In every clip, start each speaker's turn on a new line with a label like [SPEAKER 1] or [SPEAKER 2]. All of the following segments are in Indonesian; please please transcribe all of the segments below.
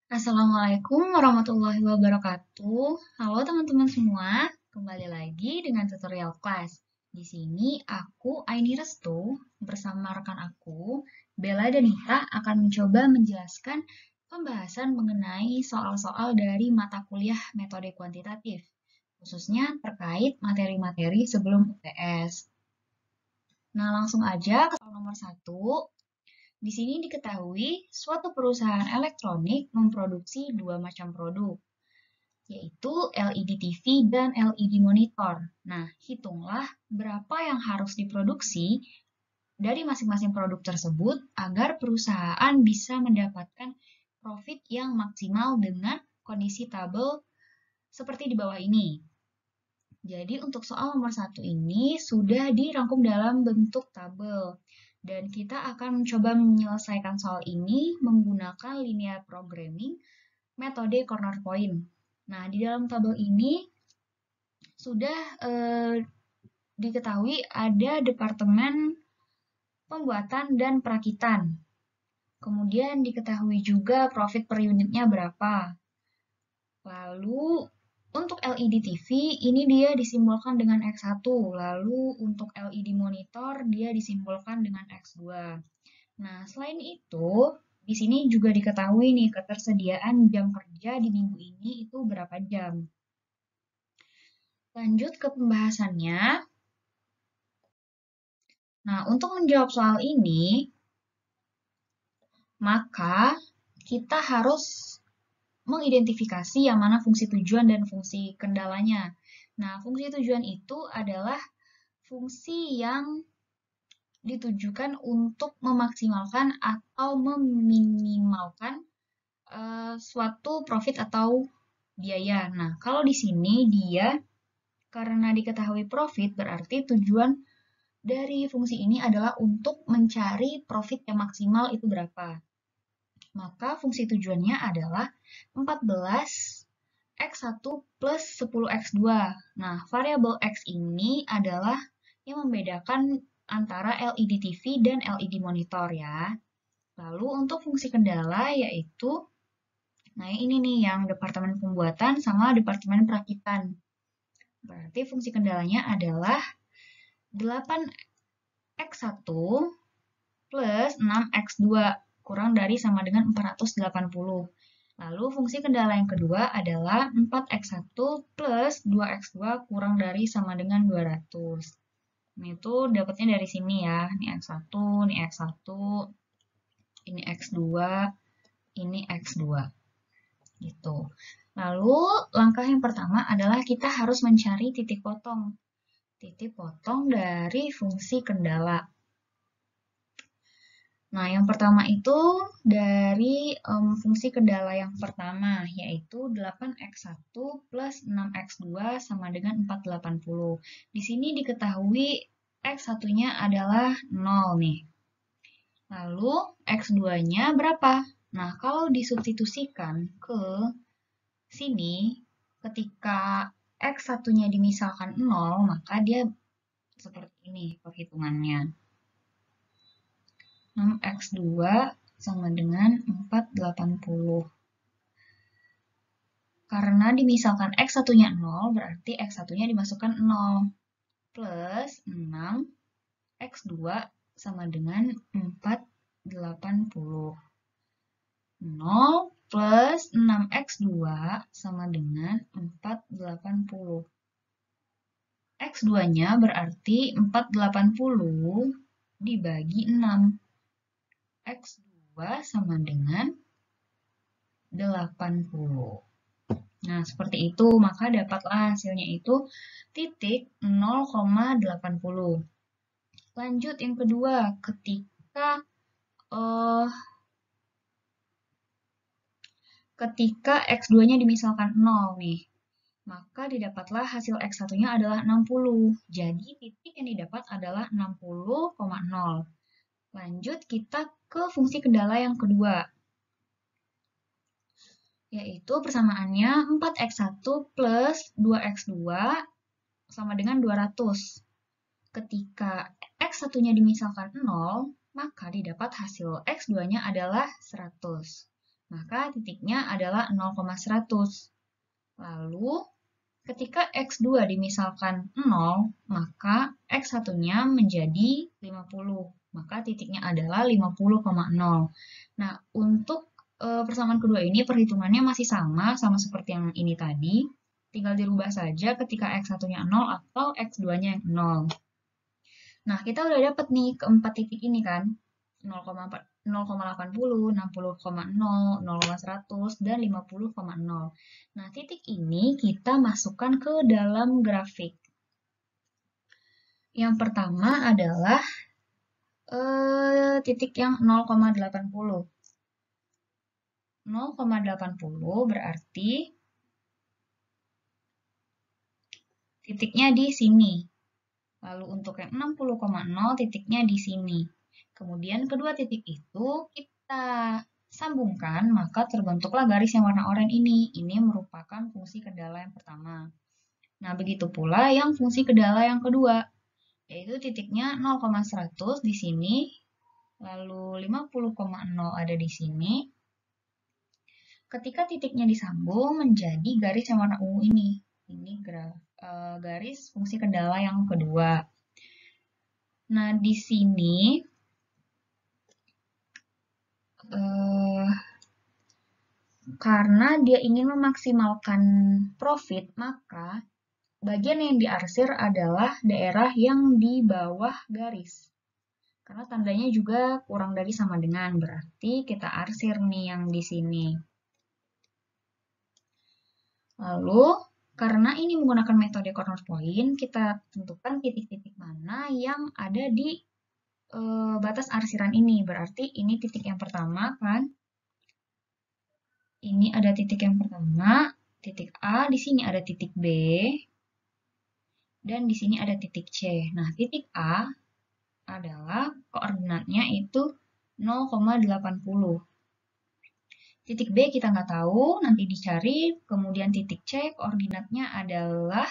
[SPEAKER 1] Assalamualaikum warahmatullahi wabarakatuh. Halo teman-teman semua, kembali lagi dengan tutorial kelas. Di sini aku Aini Restu bersama rekan aku Bella Danita akan mencoba menjelaskan pembahasan mengenai soal-soal dari mata kuliah metode kuantitatif, khususnya terkait materi-materi sebelum UTS. Nah, langsung aja ke soal nomor 1. Di sini diketahui suatu perusahaan elektronik memproduksi dua macam produk, yaitu LED TV dan LED monitor. Nah, hitunglah berapa yang harus diproduksi dari masing-masing produk tersebut agar perusahaan bisa mendapatkan profit yang maksimal dengan kondisi tabel seperti di bawah ini. Jadi untuk soal nomor 1 ini sudah dirangkum dalam bentuk tabel. Dan kita akan mencoba menyelesaikan soal ini menggunakan linear programming metode corner point. Nah, di dalam tabel ini sudah diketahui ada departemen pembuatan dan perakitan. Kemudian diketahui juga profit per unitnya berapa. Lalu untuk LED TV ini dia disimbolkan dengan X1, lalu untuk LED monitor dia disimbolkan dengan X2. Nah, selain itu, di sini juga diketahui nih ketersediaan jam kerja di minggu ini itu berapa jam. Lanjut ke pembahasannya. Nah, untuk menjawab soal ini, maka kita harus mengidentifikasi yang mana fungsi tujuan dan fungsi kendalanya. Nah, fungsi tujuan itu adalah fungsi yang ditujukan untuk memaksimalkan atau meminimalkan suatu profit atau biaya. Nah, kalau di sini dia karena diketahui profit berarti tujuan dari fungsi ini adalah untuk mencari profit yang maksimal itu berapa. Maka fungsi tujuannya adalah 14 X1 plus 10X2. Nah, variabel X ini adalah yang membedakan antara LED TV dan LED monitor ya. Lalu untuk fungsi kendala yaitu, nah ini nih yang departemen pembuatan sama departemen perakitan. Berarti fungsi kendalanya adalah 8X1 plus 6X2 kurang dari sama dengan 480. Lalu fungsi kendala yang kedua adalah 4X1 plus 2X2 kurang dari sama dengan 200. Ini tuh dapatnya dari sini ya. Ini X1, ini X1, ini X2, ini X2. Gitu. Lalu langkah yang pertama adalah kita harus mencari titik potong. Titik potong dari fungsi kendala. Nah, yang pertama itu dari fungsi kendala yang pertama, yaitu 8X1 plus 6X2 sama dengan 480. Di sini diketahui X1-nya adalah 0 nih. Lalu X2-nya berapa? Nah, kalau disubstitusikan ke sini, ketika X1-nya dimisalkan 0, maka dia seperti ini perhitungannya. 6X2 sama dengan 480. Karena dimisalkan X1-nya 0, berarti X1-nya dimasukkan 0. Plus 6X2 sama dengan 480. 0 plus 6X2 sama dengan 480. X2-nya berarti 480 dibagi 6. X2 sama dengan 80. Nah, seperti itu. Maka dapatlah hasilnya itu titik 0,80. Lanjut yang kedua, ketika X2-nya dimisalkan 0 nih, maka didapatlah hasil X1-nya adalah 60. Jadi titik yang didapat adalah 60,0. Lanjut kita ke fungsi kendala yang kedua, yaitu persamaannya 4X1 plus 2X2 sama dengan 200. Ketika X1-nya dimisalkan 0, maka didapat hasil X2-nya adalah 100. maka titiknya adalah 0,100. Lalu, ketika X2 dimisalkan 0, maka X1-nya menjadi 50. Maka titiknya adalah 50,0. Nah, untuk persamaan kedua ini perhitungannya masih sama seperti yang ini tadi. Tinggal dirubah saja ketika X1-nya 0 atau X2-nya yang 0. Nah, kita udah dapat nih keempat titik ini kan. 0,80, 60,0, 0,100, dan 50,0. Nah, titik ini kita masukkan ke dalam grafik. Yang pertama adalah titik yang 0,80. 0,80 berarti titiknya di sini. Lalu untuk yang 60,0 titiknya di sini. Kemudian kedua titik itu kita sambungkan, maka terbentuklah garis yang warna oranye ini. Ini merupakan fungsi kendala yang pertama. Nah, begitu pula yang fungsi kendala yang kedua, yaitu titiknya 0,100 di sini, lalu 50,0 ada di sini. Ketika titiknya disambung menjadi garis yang warna ungu ini. Ini garis fungsi kendala yang kedua. Nah, di sini karena dia ingin memaksimalkan profit, maka bagian yang diarsir adalah daerah yang di bawah garis. Karena tandanya juga kurang dari sama dengan, berarti kita arsir nih yang di sini. Lalu, karena ini menggunakan metode corner point, kita tentukan titik-titik mana yang ada di batas arsiran ini. Berarti ini titik yang pertama kan. Ini ada titik yang pertama, titik A, di sini ada titik B, dan di sini ada titik C. Nah, titik A adalah koordinatnya itu 0,80. Titik B kita nggak tahu, nanti dicari. Kemudian titik C koordinatnya adalah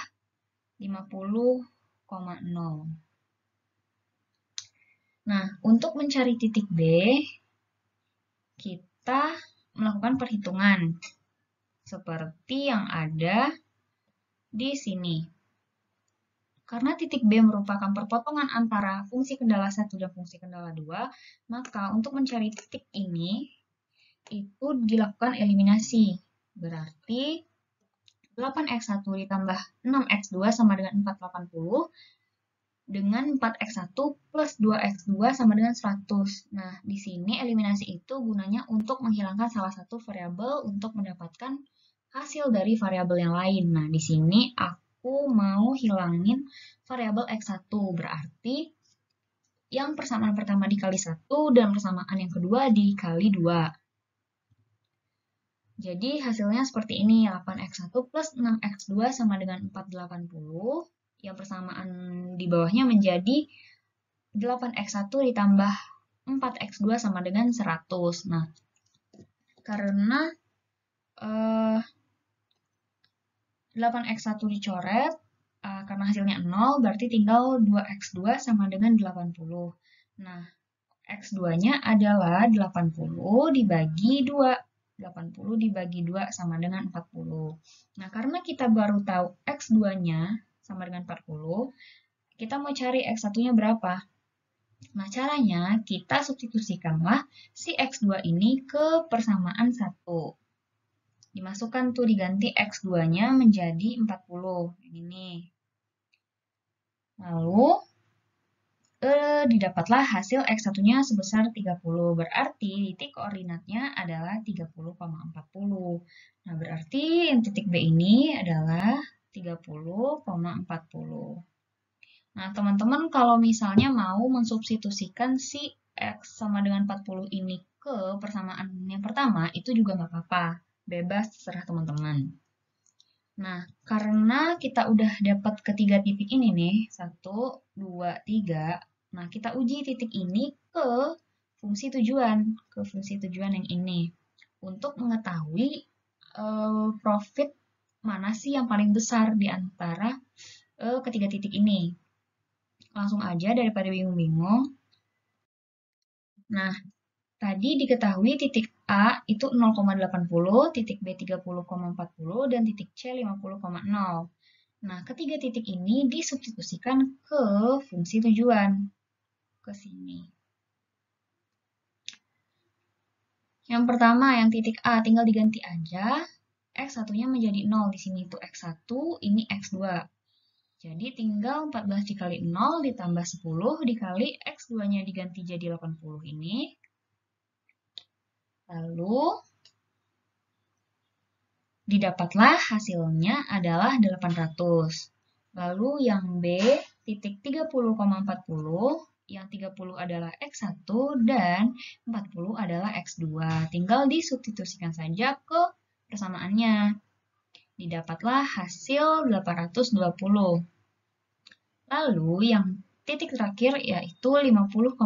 [SPEAKER 1] 50,0. Nah, untuk mencari titik B, kita melakukan perhitungan seperti yang ada di sini. Karena titik B merupakan perpotongan antara fungsi kendala 1 dan fungsi kendala 2, maka untuk mencari titik ini, itu dilakukan eliminasi. Berarti 8x1 ditambah 6x2 sama dengan 480, dengan 4x1 plus 2x2 sama dengan 100. Nah, di sini eliminasi itu gunanya untuk menghilangkan salah satu variabel untuk mendapatkan hasil dari variabel yang lain. Nah, di sini aku mau hilangin variabel x1, berarti yang persamaan pertama dikali 1 dan persamaan yang kedua dikali 2. Jadi hasilnya seperti ini, 8x1 plus 6x2 sama dengan 480. Yang persamaan di bawahnya menjadi 8x1 ditambah 4x2 sama dengan 100. Nah, karena 8x1 dicoret, karena hasilnya 0, berarti tinggal 2x2 sama dengan 80. Nah, x2-nya adalah 80 dibagi 2. 80 dibagi 2 sama dengan 40. Nah, karena kita baru tahu x2-nya sama dengan 40, kita mau cari x1-nya berapa? Nah, caranya kita substitusikanlah si x2 ini ke persamaan 1. Dimasukkan tuh, diganti x2-nya menjadi 40. Ini. Lalu, didapatlah hasil x1-nya sebesar 30. Berarti titik koordinatnya adalah 30,40. Nah, berarti yang titik B ini adalah 30,40. Nah, teman-teman kalau misalnya mau mensubstitusikan si x sama dengan 40 ini ke persamaan yang pertama, itu juga nggak apa-apa. Bebas, terserah teman-teman. Nah, karena kita udah dapat ketiga titik ini nih, 1, 2, 3. Nah, kita uji titik ini ke fungsi tujuan yang ini. Untuk mengetahui profit mana sih yang paling besar di antara ketiga titik ini. Langsung aja daripada bingung-bingung. Nah, tadi diketahui titik A itu 0,80, titik B 30,40, dan titik C 50,0. Nah, ketiga titik ini disubstitusikan ke fungsi tujuan, ke sini. Yang pertama, yang titik A tinggal diganti aja, X1-nya menjadi 0, di sini itu X1, ini X2. Jadi tinggal 14 dikali 0 ditambah 10 dikali X2-nya diganti jadi 80 ini. Lalu didapatlah hasilnya adalah 800. Lalu yang B, titik 30,40, yang 30 adalah X1 dan 40 adalah X2. Tinggal disubstitusikan saja ke persamaannya. Didapatlah hasil 820. Lalu yang titik terakhir yaitu 50,0.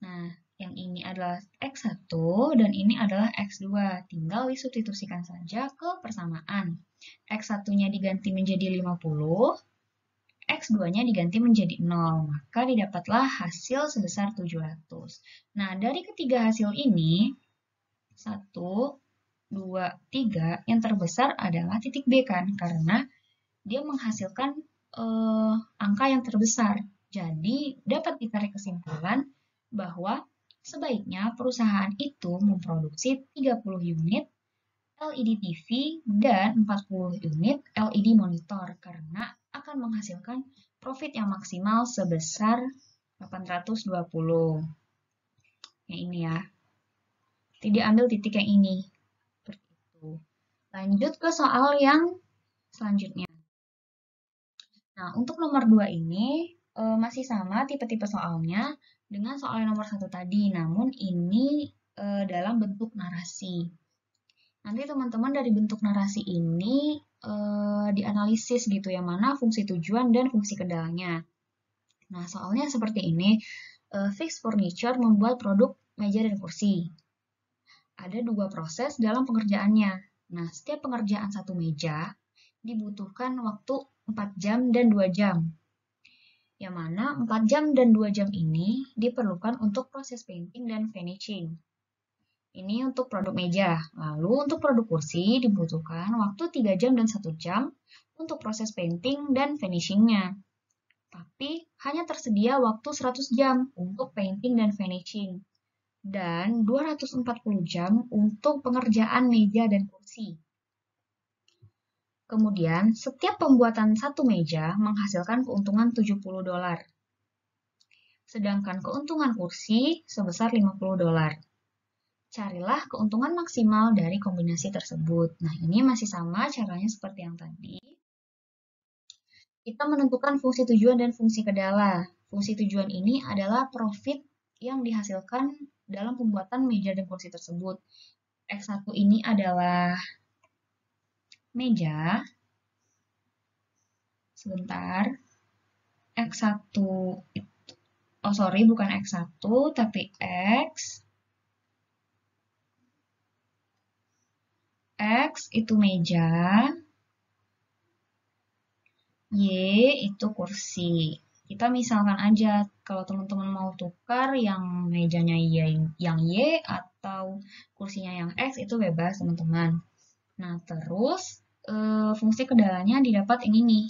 [SPEAKER 1] Nah, yang ini adalah X1 dan ini adalah X2. Tinggal disubstitusikan saja ke persamaan. X1-nya diganti menjadi 50, X2-nya diganti menjadi 0. Maka didapatlah hasil sebesar 700. Nah, dari ketiga hasil ini, 1, 2, 3, yang terbesar adalah titik B kan, karena dia menghasilkan angka yang terbesar. Jadi, dapat ditarik kesimpulan bahwa sebaiknya perusahaan itu memproduksi 30 unit LED TV dan 40 unit LED monitor karena akan menghasilkan profit yang maksimal sebesar 820. Yang ini ya. Tidak ambil titik yang ini. Seperti itu. Lanjut ke soal yang selanjutnya. Nah, untuk nomor 2 ini masih sama tipe-tipe soalnya dengan soal yang nomor 1 tadi, namun ini dalam bentuk narasi. Nanti teman-teman dari bentuk narasi ini dianalisis gitu, yang mana fungsi tujuan dan fungsi kendalanya. Nah, soalnya seperti ini, Fix Furniture membuat produk meja dan kursi. Ada 2 proses dalam pengerjaannya. Nah, setiap pengerjaan satu meja dibutuhkan waktu 4 jam dan 2 jam. Yang mana 4 jam dan 2 jam ini diperlukan untuk proses painting dan finishing. Ini untuk produk meja. Lalu untuk produk kursi dibutuhkan waktu 3 jam dan 1 jam untuk proses painting dan finishingnya. Tapi hanya tersedia waktu 100 jam untuk painting dan finishing. Dan 240 jam untuk pengerjaan meja dan kursi. Kemudian, setiap pembuatan satu meja menghasilkan keuntungan $70. Sedangkan keuntungan kursi sebesar $50. Carilah keuntungan maksimal dari kombinasi tersebut. Nah, ini masih sama caranya seperti yang tadi. Kita menentukan fungsi tujuan dan fungsi kendala. Fungsi tujuan ini adalah profit yang dihasilkan dalam pembuatan meja dan kursi tersebut. X1 ini adalah meja. Sebentar. X1 oh sorry, bukan X1 tapi X itu meja, Y itu kursi. Kita misalkan aja kalau teman-teman mau tukar yang mejanya yang Y atau kursinya yang X itu bebas teman-teman. Nah, terus fungsi kendalanya didapat ini nih.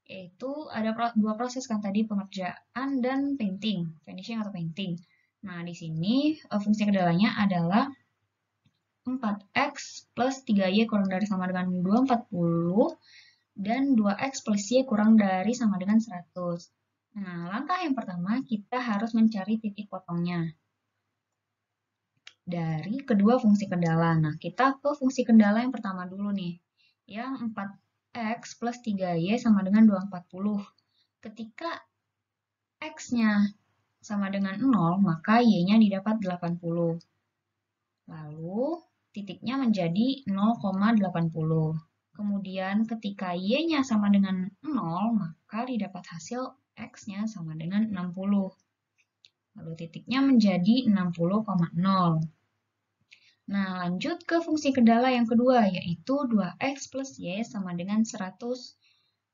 [SPEAKER 1] Yaitu ada 2 proses kan tadi, pengerjaan dan painting, finishing atau painting. Nah, di sini fungsi kendalanya adalah 4X plus 3Y kurang dari sama dengan 240 dan 2X plus Y kurang dari sama dengan 100. Nah, langkah yang pertama kita harus mencari titik potongnya dari kedua fungsi kendala. Nah, kita ke fungsi kendala yang pertama dulu nih, yang 4X plus 3Y sama dengan 240. Ketika X-nya sama dengan 0, maka Y-nya didapat 80. Lalu, titiknya menjadi 0,80. Kemudian, ketika Y-nya sama dengan 0, maka didapat hasil X-nya sama dengan 60. Lalu, titiknya menjadi 60,0. Nah, lanjut ke fungsi kendala yang kedua, yaitu 2X plus Y sama dengan 100.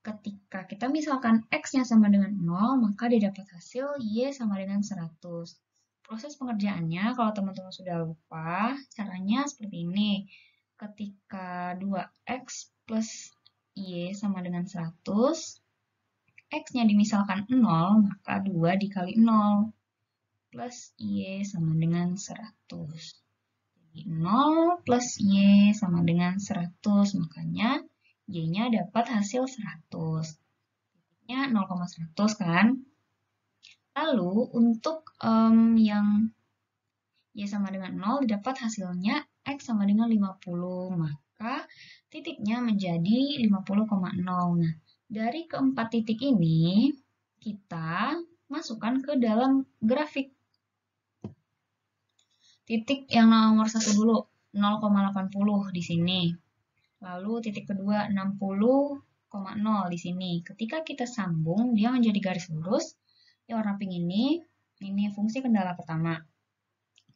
[SPEAKER 1] Ketika kita misalkan X-nya sama dengan 0, maka didapat hasil Y sama dengan 100. Proses pengerjaannya, kalau teman-teman sudah lupa, caranya seperti ini. Ketika 2x plus y sama dengan 100, x-nya dimisalkan 0, maka 2 dikali 0 plus y sama dengan 100. Jadi 0 plus y sama dengan 100, makanya y-nya dapat hasil 100. Titiknya 0,100 kan? Lalu untuk yang y sama dengan 0 didapat hasilnya x sama dengan 50, maka titiknya menjadi 50,0. Nah, dari keempat titik ini kita masukkan ke dalam grafik. Titik yang nomor 1 dulu, 0,80 di sini. Lalu titik kedua 60,0 di sini. Ketika kita sambung, dia menjadi garis lurus. Yang warna pink ini fungsi kendala pertama.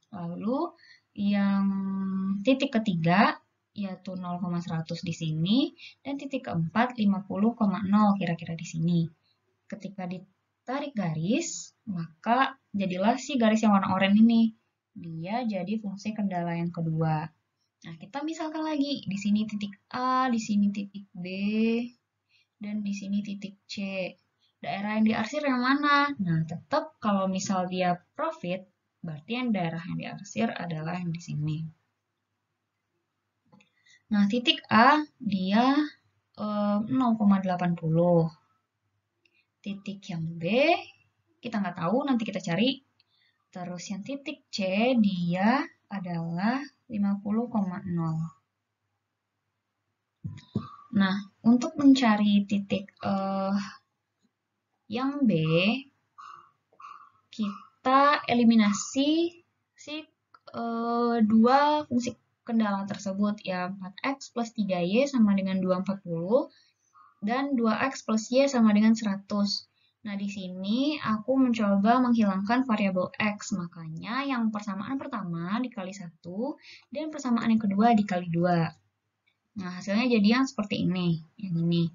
[SPEAKER 1] Lalu yang titik ketiga yaitu 0,100 di sini dan titik keempat 50,0 kira-kira di sini. Ketika ditarik garis, maka jadilah si garis yang warna oranye ini. Dia jadi fungsi kendala yang kedua. Nah, kita misalkan lagi di sini titik A, di sini titik B, dan di sini titik C. Daerah yang diarsir yang mana? Nah, tetap kalau misal dia profit, berarti yang daerah yang diarsir adalah yang di sini. Nah, titik A dia 0,80. Titik yang B kita nggak tahu, nanti kita cari. Terus yang titik C dia adalah 50,0. Nah, untuk mencari titik yang B, kita eliminasi si dua fungsi kendala tersebut, ya 4x plus 3y sama dengan 240 dan 2x plus y sama dengan 100. Nah, di sini aku mencoba menghilangkan variabel x, makanya yang persamaan pertama dikali 1 dan persamaan yang kedua dikali 2. Nah, hasilnya jadi yang seperti ini, yang ini.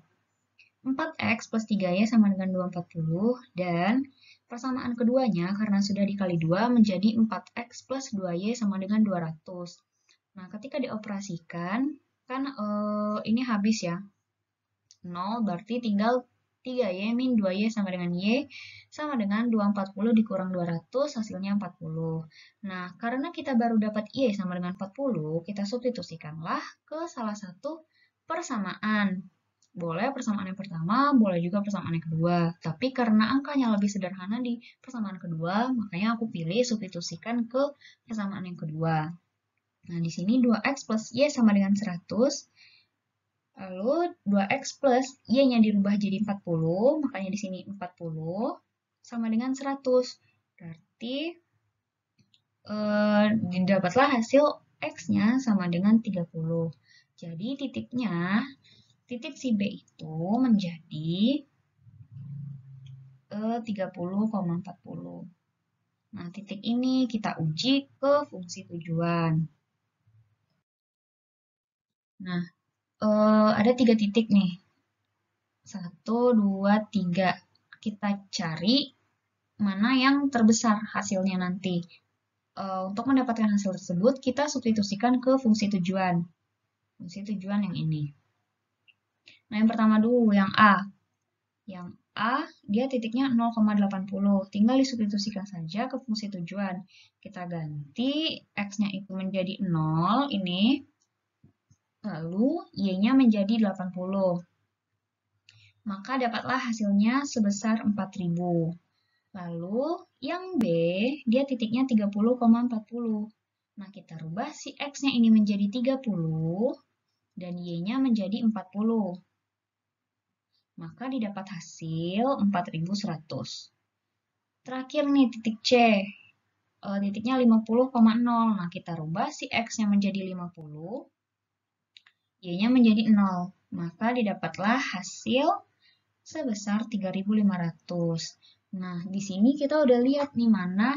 [SPEAKER 1] 4x plus 3y sama dengan 240 dan persamaan keduanya karena sudah dikali 2 menjadi 4x plus 2y sama dengan 200. Nah, ketika dioperasikan, kan ini habis ya. 0 berarti tinggal 3y min 2y sama dengan y sama dengan 240 dikurang 200 hasilnya 40. Nah, karena kita baru dapat y sama dengan 40, kita substitusikanlah ke salah satu persamaan. Boleh persamaan yang pertama, boleh juga persamaan yang kedua. Tapi karena angkanya lebih sederhana di persamaan kedua, makanya aku pilih substitusikan ke persamaan yang kedua. Nah, di sini 2x plus y sama dengan 100. Lalu 2x plus y-nya dirubah jadi 40, makanya di sini 40 sama dengan 100. Berarti didapatlah hasil x-nya sama dengan 30. Jadi titiknya, titik si B itu menjadi 30,40. Nah, titik ini kita uji ke fungsi tujuan. Nah, ada 3 titik nih. 1, 2, 3. Kita cari mana yang terbesar hasilnya nanti. Untuk mendapatkan hasil tersebut, kita substitusikan ke fungsi tujuan. Fungsi tujuan yang ini. Nah, yang pertama dulu, yang A. Yang A, dia titiknya 0,80. Tinggal disubstitusikan saja ke fungsi tujuan. Kita ganti X-nya itu menjadi 0, ini. Lalu, Y-nya menjadi 80. Maka dapatlah hasilnya sebesar 4000. Lalu, yang B, dia titiknya 30,40. Nah, kita rubah si X-nya ini menjadi 30, dan Y-nya menjadi 40. Maka didapat hasil 4100. Terakhir nih, titik C. Titiknya 50,0. Nah, kita rubah si X-nya menjadi 50, Y-nya menjadi 0. Maka didapatlah hasil sebesar 3500. Nah, di sini kita udah lihat nih mana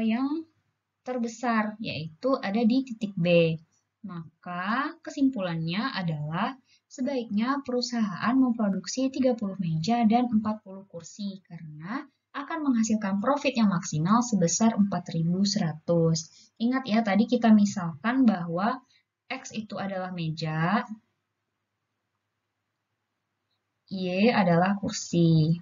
[SPEAKER 1] yang terbesar, yaitu ada di titik B. Maka kesimpulannya adalah sebaiknya perusahaan memproduksi 30 meja dan 40 kursi karena akan menghasilkan profit yang maksimal sebesar 4.100. Ingat ya, tadi kita misalkan bahwa X itu adalah meja, Y adalah kursi.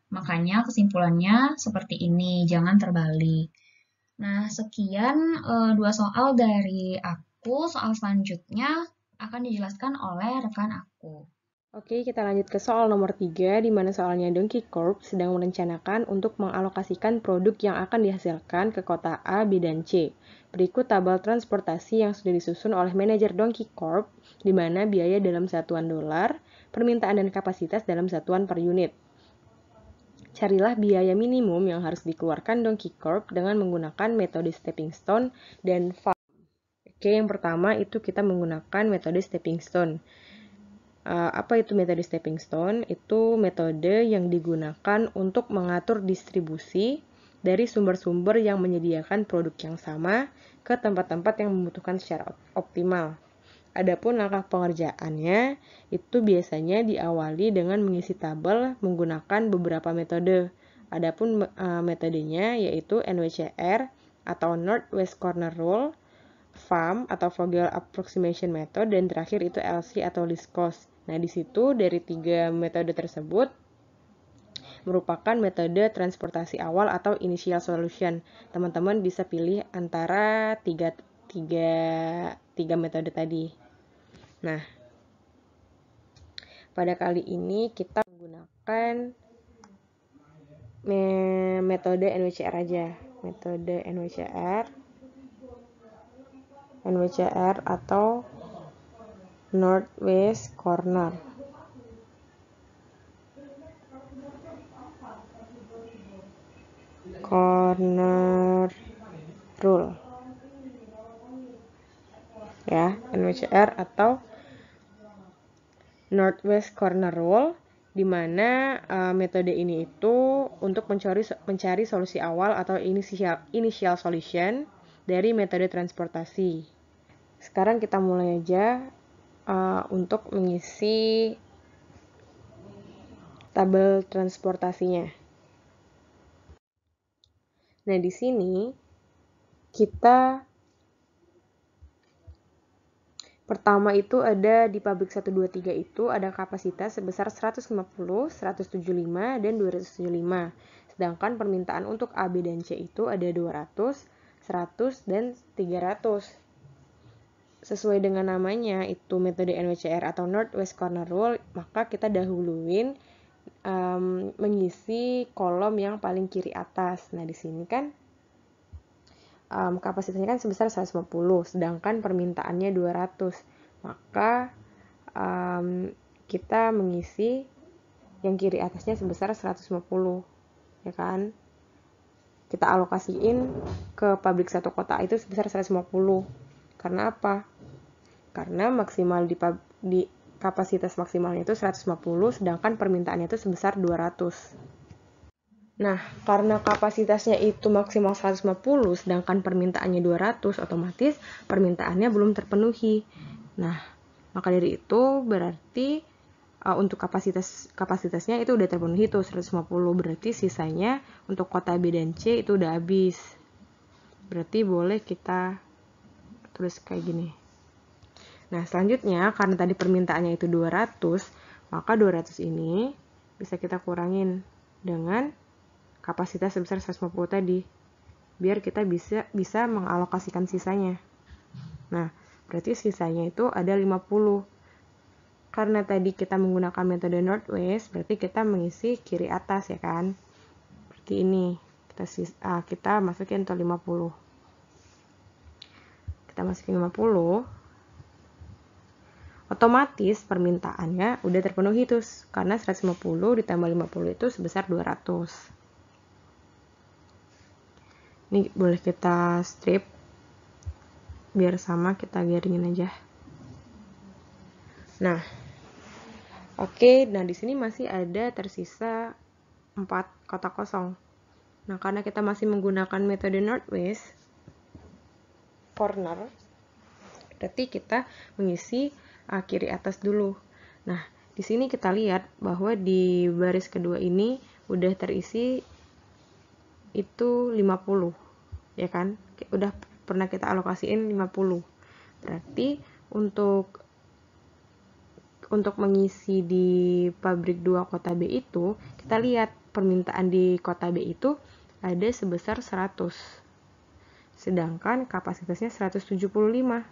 [SPEAKER 1] Makanya kesimpulannya seperti ini, jangan terbalik. Nah, sekian dua soal dari aku. Soal selanjutnya akan dijelaskan oleh rekan aku.
[SPEAKER 2] Oke, kita lanjut ke soal nomor 3, di mana soalnya Donkey Corp sedang merencanakan untuk mengalokasikan produk yang akan dihasilkan ke kota A, B, dan C. Berikut tabel transportasi yang sudah disusun oleh manajer Donkey Corp, di mana biaya dalam satuan dolar, permintaan dan kapasitas dalam satuan per unit. Carilah biaya minimum yang harus dikeluarkan Donkey Corp dengan menggunakan metode stepping stone dan farm. Oke, yang pertama itu kita menggunakan metode stepping stone. Apa itu metode stepping stone? Itu metode yang digunakan untuk mengatur distribusi dari sumber-sumber yang menyediakan produk yang sama ke tempat-tempat yang membutuhkan secara optimal. Adapun langkah pengerjaannya itu biasanya diawali dengan mengisi tabel menggunakan beberapa metode. Adapun metodenya yaitu NWCR atau Northwest Corner Rule, FAM atau Vogel Approximation Method, dan terakhir itu LC atau least cost. Nah, di situ dari 3 metode tersebut merupakan metode transportasi awal atau initial solution. Teman-teman bisa pilih antara tiga metode tadi. Nah, pada kali ini kita menggunakan metode NWCR aja. Metode NWCR atau Northwest Corner Rule. Ya, NWCR atau Northwest Corner Rule, di mana metode ini itu untuk mencari solusi awal atau initial solution dari metode transportasi. Sekarang kita mulai aja untuk mengisi tabel transportasinya. Nah, di sini kita pertama itu ada di pabrik 123 itu ada kapasitas sebesar 150, 175, dan 275. Sedangkan permintaan untuk A, B, dan C itu ada 200, 100, dan 300. Sesuai dengan namanya itu metode NWCR atau Northwest Corner Rule, maka kita dahuluin mengisi kolom yang paling kiri atas. Nah, di sini kan kapasitasnya kan sebesar 150, sedangkan permintaannya 200. Maka kita mengisi yang kiri atasnya sebesar 150, ya kan? Kita alokasiin ke pabrik satu kota itu sebesar 150. Karena apa? Karena maksimal di kapasitas maksimalnya itu 150, sedangkan permintaannya itu sebesar 200. Nah, karena kapasitasnya itu maksimal 150, sedangkan permintaannya 200, otomatis permintaannya belum terpenuhi. Nah, maka dari itu berarti untuk kapasitasnya itu udah terpenuhi tuh 150, berarti sisanya untuk kota B dan C itu udah habis. Berarti boleh kita tulis kayak gini. Nah, selanjutnya karena tadi permintaannya itu 200, maka 200 ini bisa kita kurangin dengan kapasitas sebesar 150 tadi, biar kita bisa mengalokasikan sisanya. Nah, berarti sisanya itu ada 50. Karena tadi kita menggunakan metode Northwest, berarti kita mengisi kiri atas, ya kan? Seperti ini. Kita masukin untuk 50. Kita masukin 50. Otomatis permintaannya udah terpenuhi tuh, karena 150 ditambah 50 itu sebesar 200. Ini boleh kita strip biar sama, kita garingin aja. Nah, oke, nah di sini masih ada tersisa 4 kotak kosong. Nah, karena kita masih menggunakan metode Northwest Corner, berarti kita mengisi kiri atas dulu. Nah, di sini kita lihat bahwa di baris kedua ini udah terisi itu 50, ya kan? Udah pernah kita alokasiin 50. Berarti untuk mengisi di pabrik 2 kota B itu, kita lihat permintaan di kota B itu ada sebesar 100. Sedangkan kapasitasnya 175.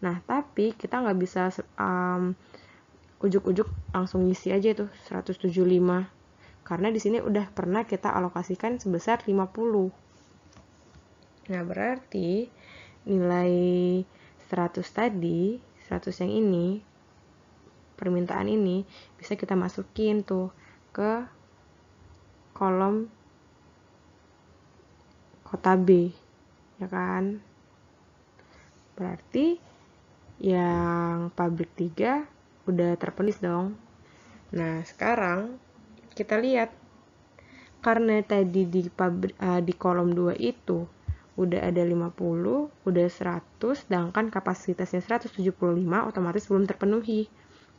[SPEAKER 2] Nah, tapi kita nggak bisa ujuk-ujuk langsung ngisi aja tuh 175. Karena di sini udah pernah kita alokasikan sebesar 50. Nah, berarti nilai 100 tadi, 100 yang ini, permintaan ini, bisa kita masukin tuh ke kolom kota B, ya kan? Berarti yang pabrik 3 udah terpenuhi dong. Nah, sekarang kita lihat, karena tadi di kolom 2 itu udah ada 50, udah 100, sedangkan kapasitasnya 175, otomatis belum terpenuhi.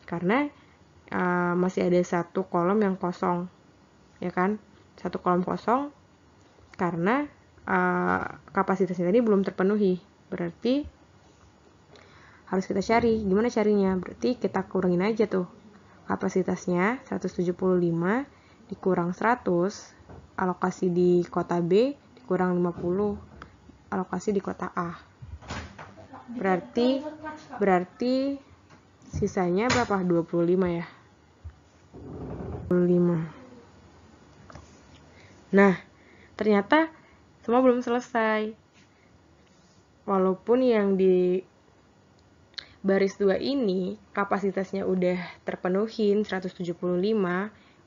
[SPEAKER 2] Karena masih ada satu kolom yang kosong, ya kan? Satu kolom kosong karena kapasitasnya tadi belum terpenuhi. Berarti harus kita cari. Gimana carinya? Berarti kita kurangin aja tuh. Kapasitasnya 175 dikurang 100, alokasi di kota B dikurang 50, alokasi di kota A. Berarti sisanya berapa? 25 ya. 25. Nah, ternyata semua belum selesai. Walaupun yang di baris 2 ini kapasitasnya udah terpenuhin 175,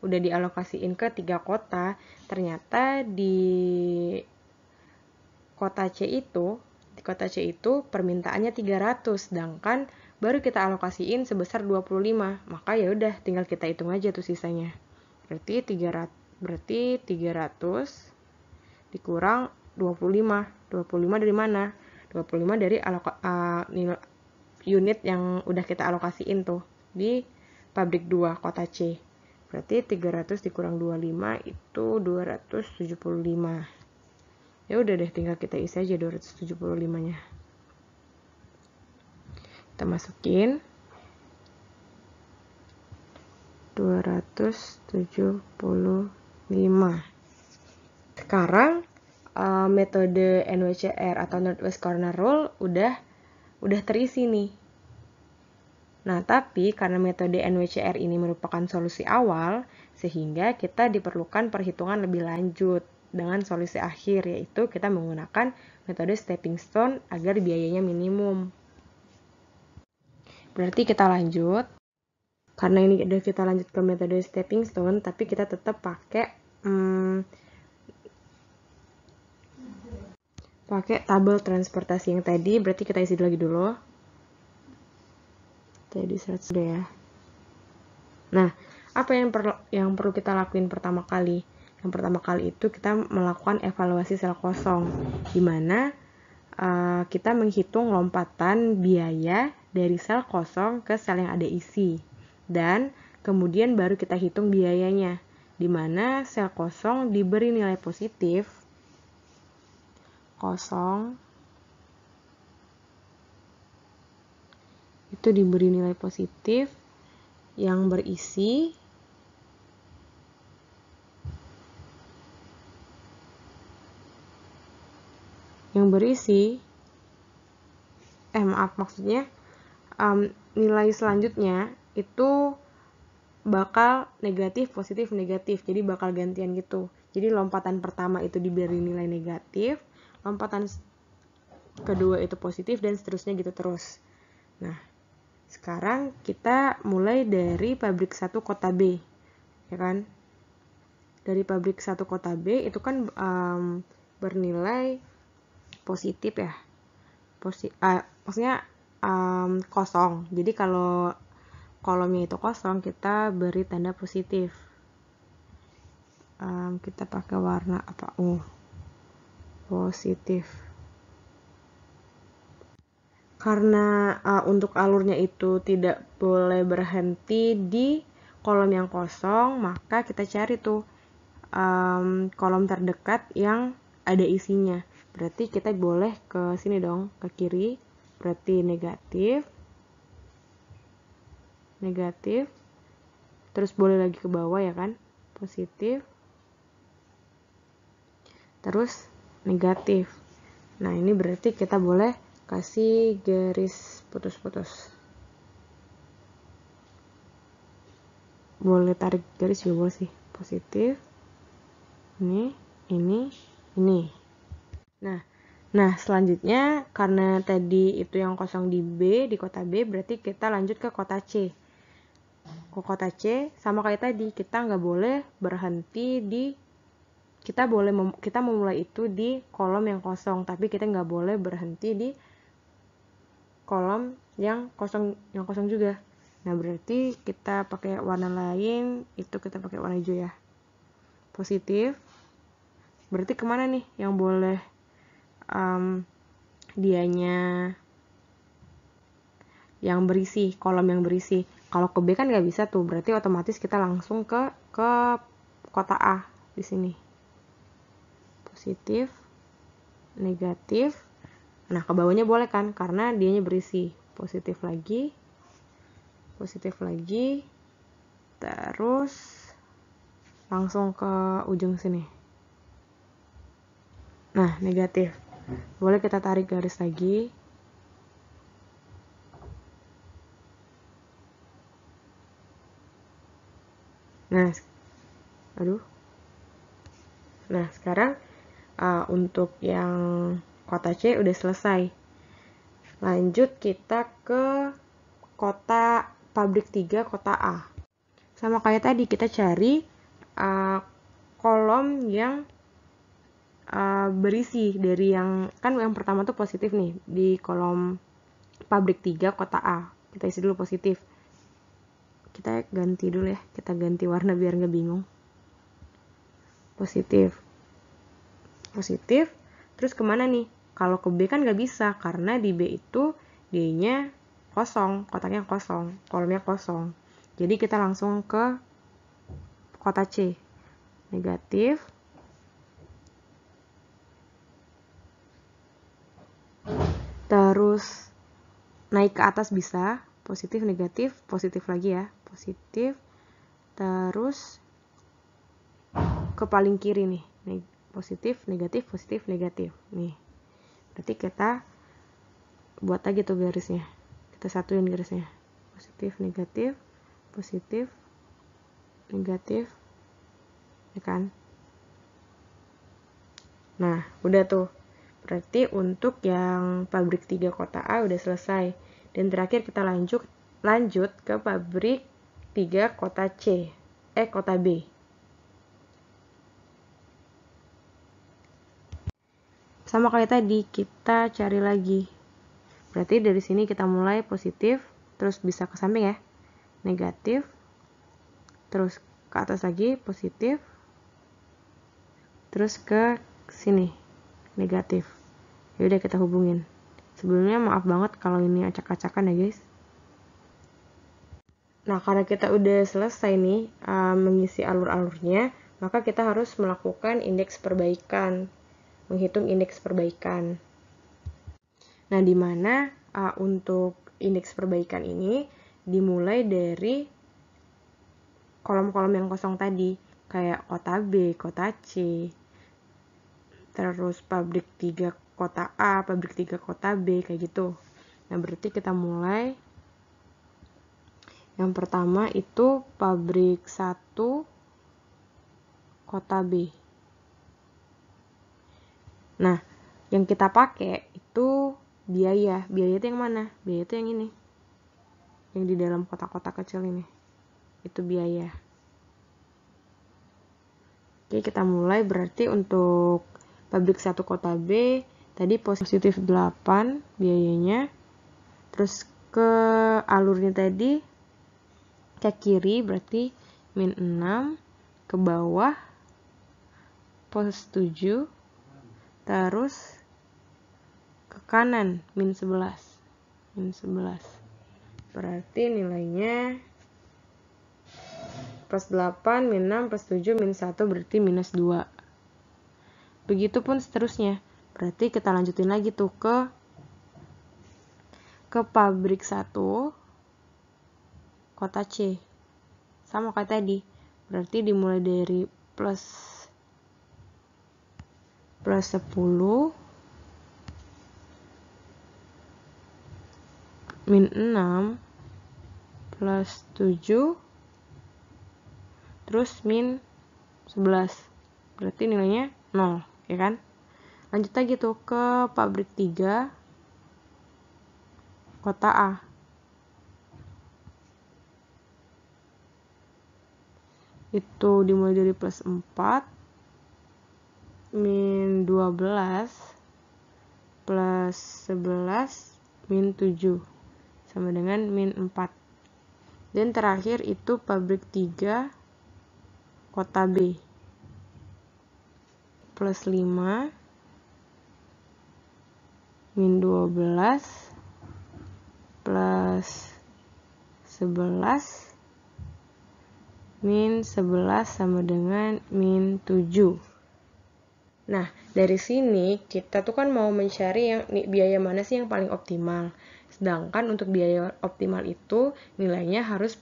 [SPEAKER 2] udah dialokasiin ke 3 kota, ternyata di kota C itu permintaannya 300, sedangkan baru kita alokasiin sebesar 25. Maka ya udah tinggal kita hitung aja tuh sisanya. Berarti 300 dikurang 25. 25 dari mana? 25 dari unit yang udah kita alokasiin tuh di pabrik 2 kota C. Berarti 300 dikurang 25 itu 275. Ya udah deh, tinggal kita isi aja 275-nya. Kita masukin 275. Sekarang metode NWCR atau Northwest Corner Rule udah terisi nih. Nah, tapi karena metode NWCR ini merupakan solusi awal, sehingga kita diperlukan perhitungan lebih lanjut dengan solusi akhir, yaitu kita menggunakan metode stepping stone agar biayanya minimum. Berarti kita lanjut. Karena ini udah kita lanjut ke metode stepping stone, tapi kita tetap pakai tabel transportasi yang tadi. Berarti kita isi lagi dulu. Tadi 100 ya. Nah, apa yang perlu kita lakuin pertama kali? Yang pertama kali itu kita melakukan evaluasi sel kosong, di mana kita menghitung lompatan biaya dari sel kosong ke sel yang ada isi, dan kemudian baru kita hitung biayanya, di mana sel kosong diberi nilai positif, kosong itu diberi nilai positif yang berisi nilai selanjutnya itu bakal negatif, positif, negatif. Jadi bakal gantian gitu. Jadi lompatan pertama itu diberi nilai negatif, lompatan kedua itu positif, dan seterusnya gitu terus. Nah, sekarang kita mulai dari pabrik 1 kota B, ya kan? Dari pabrik 1 kota B itu kan bernilai positif ya. Maksudnya kosong. Jadi kalau kolomnya itu kosong, kita beri tanda positif. Kita pakai warna apa? Positif. Karena untuk alurnya itu tidak boleh berhenti di kolom yang kosong, maka kita cari tuh kolom terdekat yang ada isinya. Berarti kita boleh ke sini dong, ke kiri. Berarti negatif. Negatif. Terus boleh lagi ke bawah ya kan? Positif. Terus negatif. Nah, ini berarti kita boleh kasih garis putus-putus. Boleh tarik garis juga boleh sih. Positif. Ini. Nah, selanjutnya karena tadi itu yang kosong di B, di kota B, berarti kita lanjut ke kota C. Ke kota C, sama kayak tadi, kita nggak boleh berhenti di, kita memulai itu di kolom yang kosong, tapi kita nggak boleh berhenti di kolom yang kosong juga. Nah, berarti kita pakai warna lain, itu kita pakai warna hijau ya. Positif. Berarti kemana nih yang boleh dianya yang berisi, kolom yang berisi. Kalau ke B kan nggak bisa tuh, berarti otomatis kita langsung ke kota A di sini. Positif, negatif. Nah, ke bawahnya boleh kan, karena dianya berisi. Positif lagi, terus langsung ke ujung sini. Nah, negatif. Boleh kita tarik garis lagi. Nah, sekarang untuk yang kota C udah selesai. Lanjut kita ke kota pabrik 3, kota A. Sama kayak tadi, kita cari kolom yang berisi dari yang, kan yang pertama tuh positif nih, di kolom pabrik 3, kota A. Kita isi dulu positif. Kita ganti dulu ya, kita ganti warna biar nggak bingung. Positif. Terus kemana nih? Kalau ke B kan nggak bisa, karena di B itu D-nya kosong, kotaknya kosong, kolomnya kosong. Jadi kita langsung ke kota C. Negatif. Terus naik ke atas bisa, positif, negatif, positif lagi ya, positif. Terus ke paling kiri nih, positif, negatif, positif, negatif. Nih, berarti kita buat lagi tuh garisnya. Kita satuin garisnya. Positif, negatif, negatif, ya kan? Nah, udah tuh. Berarti untuk yang pabrik 3 kota A udah selesai. Dan terakhir kita lanjut ke pabrik 3 kota C. Kota B. Sama kayak tadi, kita cari lagi. Berarti dari sini kita mulai positif, terus bisa ke samping ya. Negatif. Terus ke atas lagi positif. Terus ke sini negatif. Ya udah kita hubungin. Sebelumnya maaf banget kalau ini acak-acakan ya guys. Nah, karena kita udah selesai nih mengisi alur-alurnya, maka kita harus melakukan indeks perbaikan. Menghitung indeks perbaikan. Nah, di mana untuk indeks perbaikan ini dimulai dari kolom-kolom yang kosong tadi, kayak kota B, kota C, terus pabrik 3 kota A, pabrik 3 kota B, kayak gitu. Nah, berarti kita mulai. Yang pertama itu pabrik 1 kota B. Nah, yang kita pakai itu biaya. Biaya itu yang mana? Biaya itu yang ini. Yang di dalam kotak-kotak kecil ini. Itu biaya. Oke, kita mulai. Berarti untuk pabrik 1 kota B, tadi positif 8 biayanya. Terus ke alurnya tadi, ke kiri berarti min 6. Ke bawah, pos 7. Terus ke kanan min 11. Berarti nilainya plus 8, min 6, plus 7, min 1, berarti minus 2. Begitupun seterusnya. Berarti kita lanjutin lagi tuh ke pabrik 1, kota C. Sama kayak tadi. Berarti dimulai dari plus 10, min 6, plus 7, terus min 11. Berarti nilainya 0, ya kan? Lanjut lagi tuh ke pabrik 3, kota A. Itu dimulai dari plus 4, min 12, plus 11, min 7, sama dengan min 4. Dan terakhir itu pabrik 3, kota B. Plus 5, min 12, plus 11, min 11 sama dengan min 7. Nah, dari sini kita tuh kan mau mencari yang biaya mana sih yang paling optimal. Sedangkan untuk biaya optimal itu nilainya harus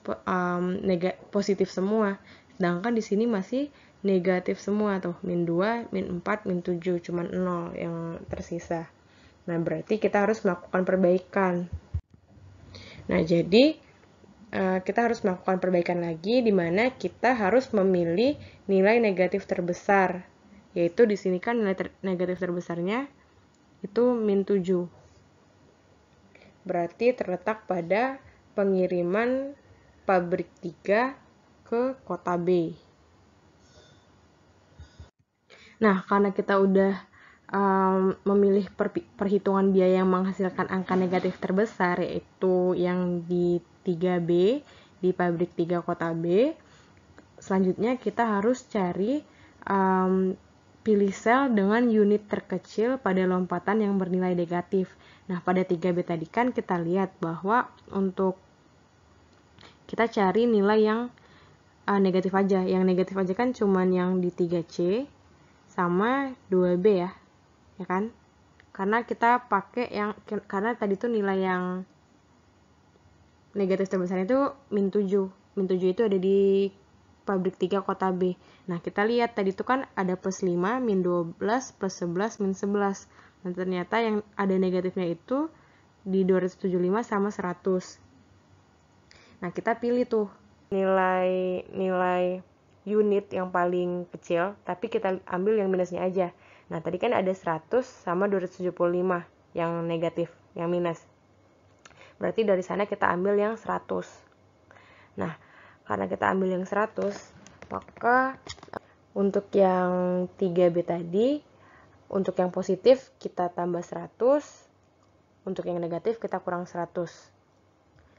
[SPEAKER 2] positif semua. Sedangkan di sini masih negatif semua tuh, min 2, min 4, min 7, cuman 0 yang tersisa. Nah, berarti kita harus melakukan perbaikan. Nah, jadi kita harus melakukan perbaikan lagi, di mana kita harus memilih nilai negatif terbesar. Yaitu di sini kan nilai negatif terbesarnya itu min 7. Berarti terletak pada pengiriman pabrik 3 ke kota B. Nah, karena kita udah memilih perhitungan biaya yang menghasilkan angka negatif terbesar, yaitu yang di 3B, di pabrik 3 kota B, selanjutnya kita harus cari pilih sel dengan unit terkecil pada lompatan yang bernilai negatif. Nah, pada 3B tadi kan kita lihat bahwa untuk kita cari nilai yang negatif aja. Yang negatif aja kan cuman yang di 3C sama 2B ya kan? Karena kita pakai karena tadi tuh nilai yang negatif terbesar itu min 7. Min 7 itu ada di pabrik 3 kota B. Nah, kita lihat tadi itu kan ada plus 5, min 12, plus 11, min 11. Dan ternyata yang ada negatifnya itu di 275 sama 100. Nah, kita pilih tuh nilai unit yang paling kecil, tapi kita ambil yang minusnya aja. Nah, tadi kan ada 100 sama 275 yang negatif, yang minus. Berarti dari sana kita ambil yang 100. Nah, karena kita ambil yang 100, maka untuk yang 3B tadi, untuk yang positif kita tambah 100, untuk yang negatif kita kurang 100.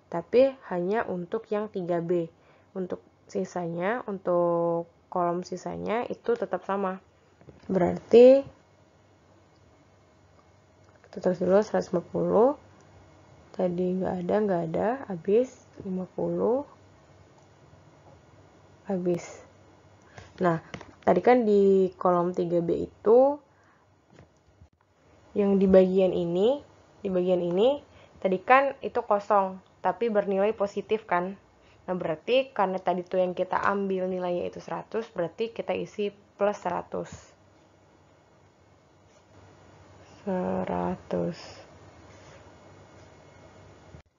[SPEAKER 2] Tapi hanya untuk yang 3B. Untuk sisanya, untuk kolom sisanya itu tetap sama. Berarti kita tulis dulu 150. Tadi nggak ada, habis 50. Habis. Nah, tadi kan di kolom 3B itu yang di bagian ini tadi kan itu kosong, tapi bernilai positif kan. Nah, berarti karena tadi tuh yang kita ambil nilainya itu 100, berarti kita isi plus 100.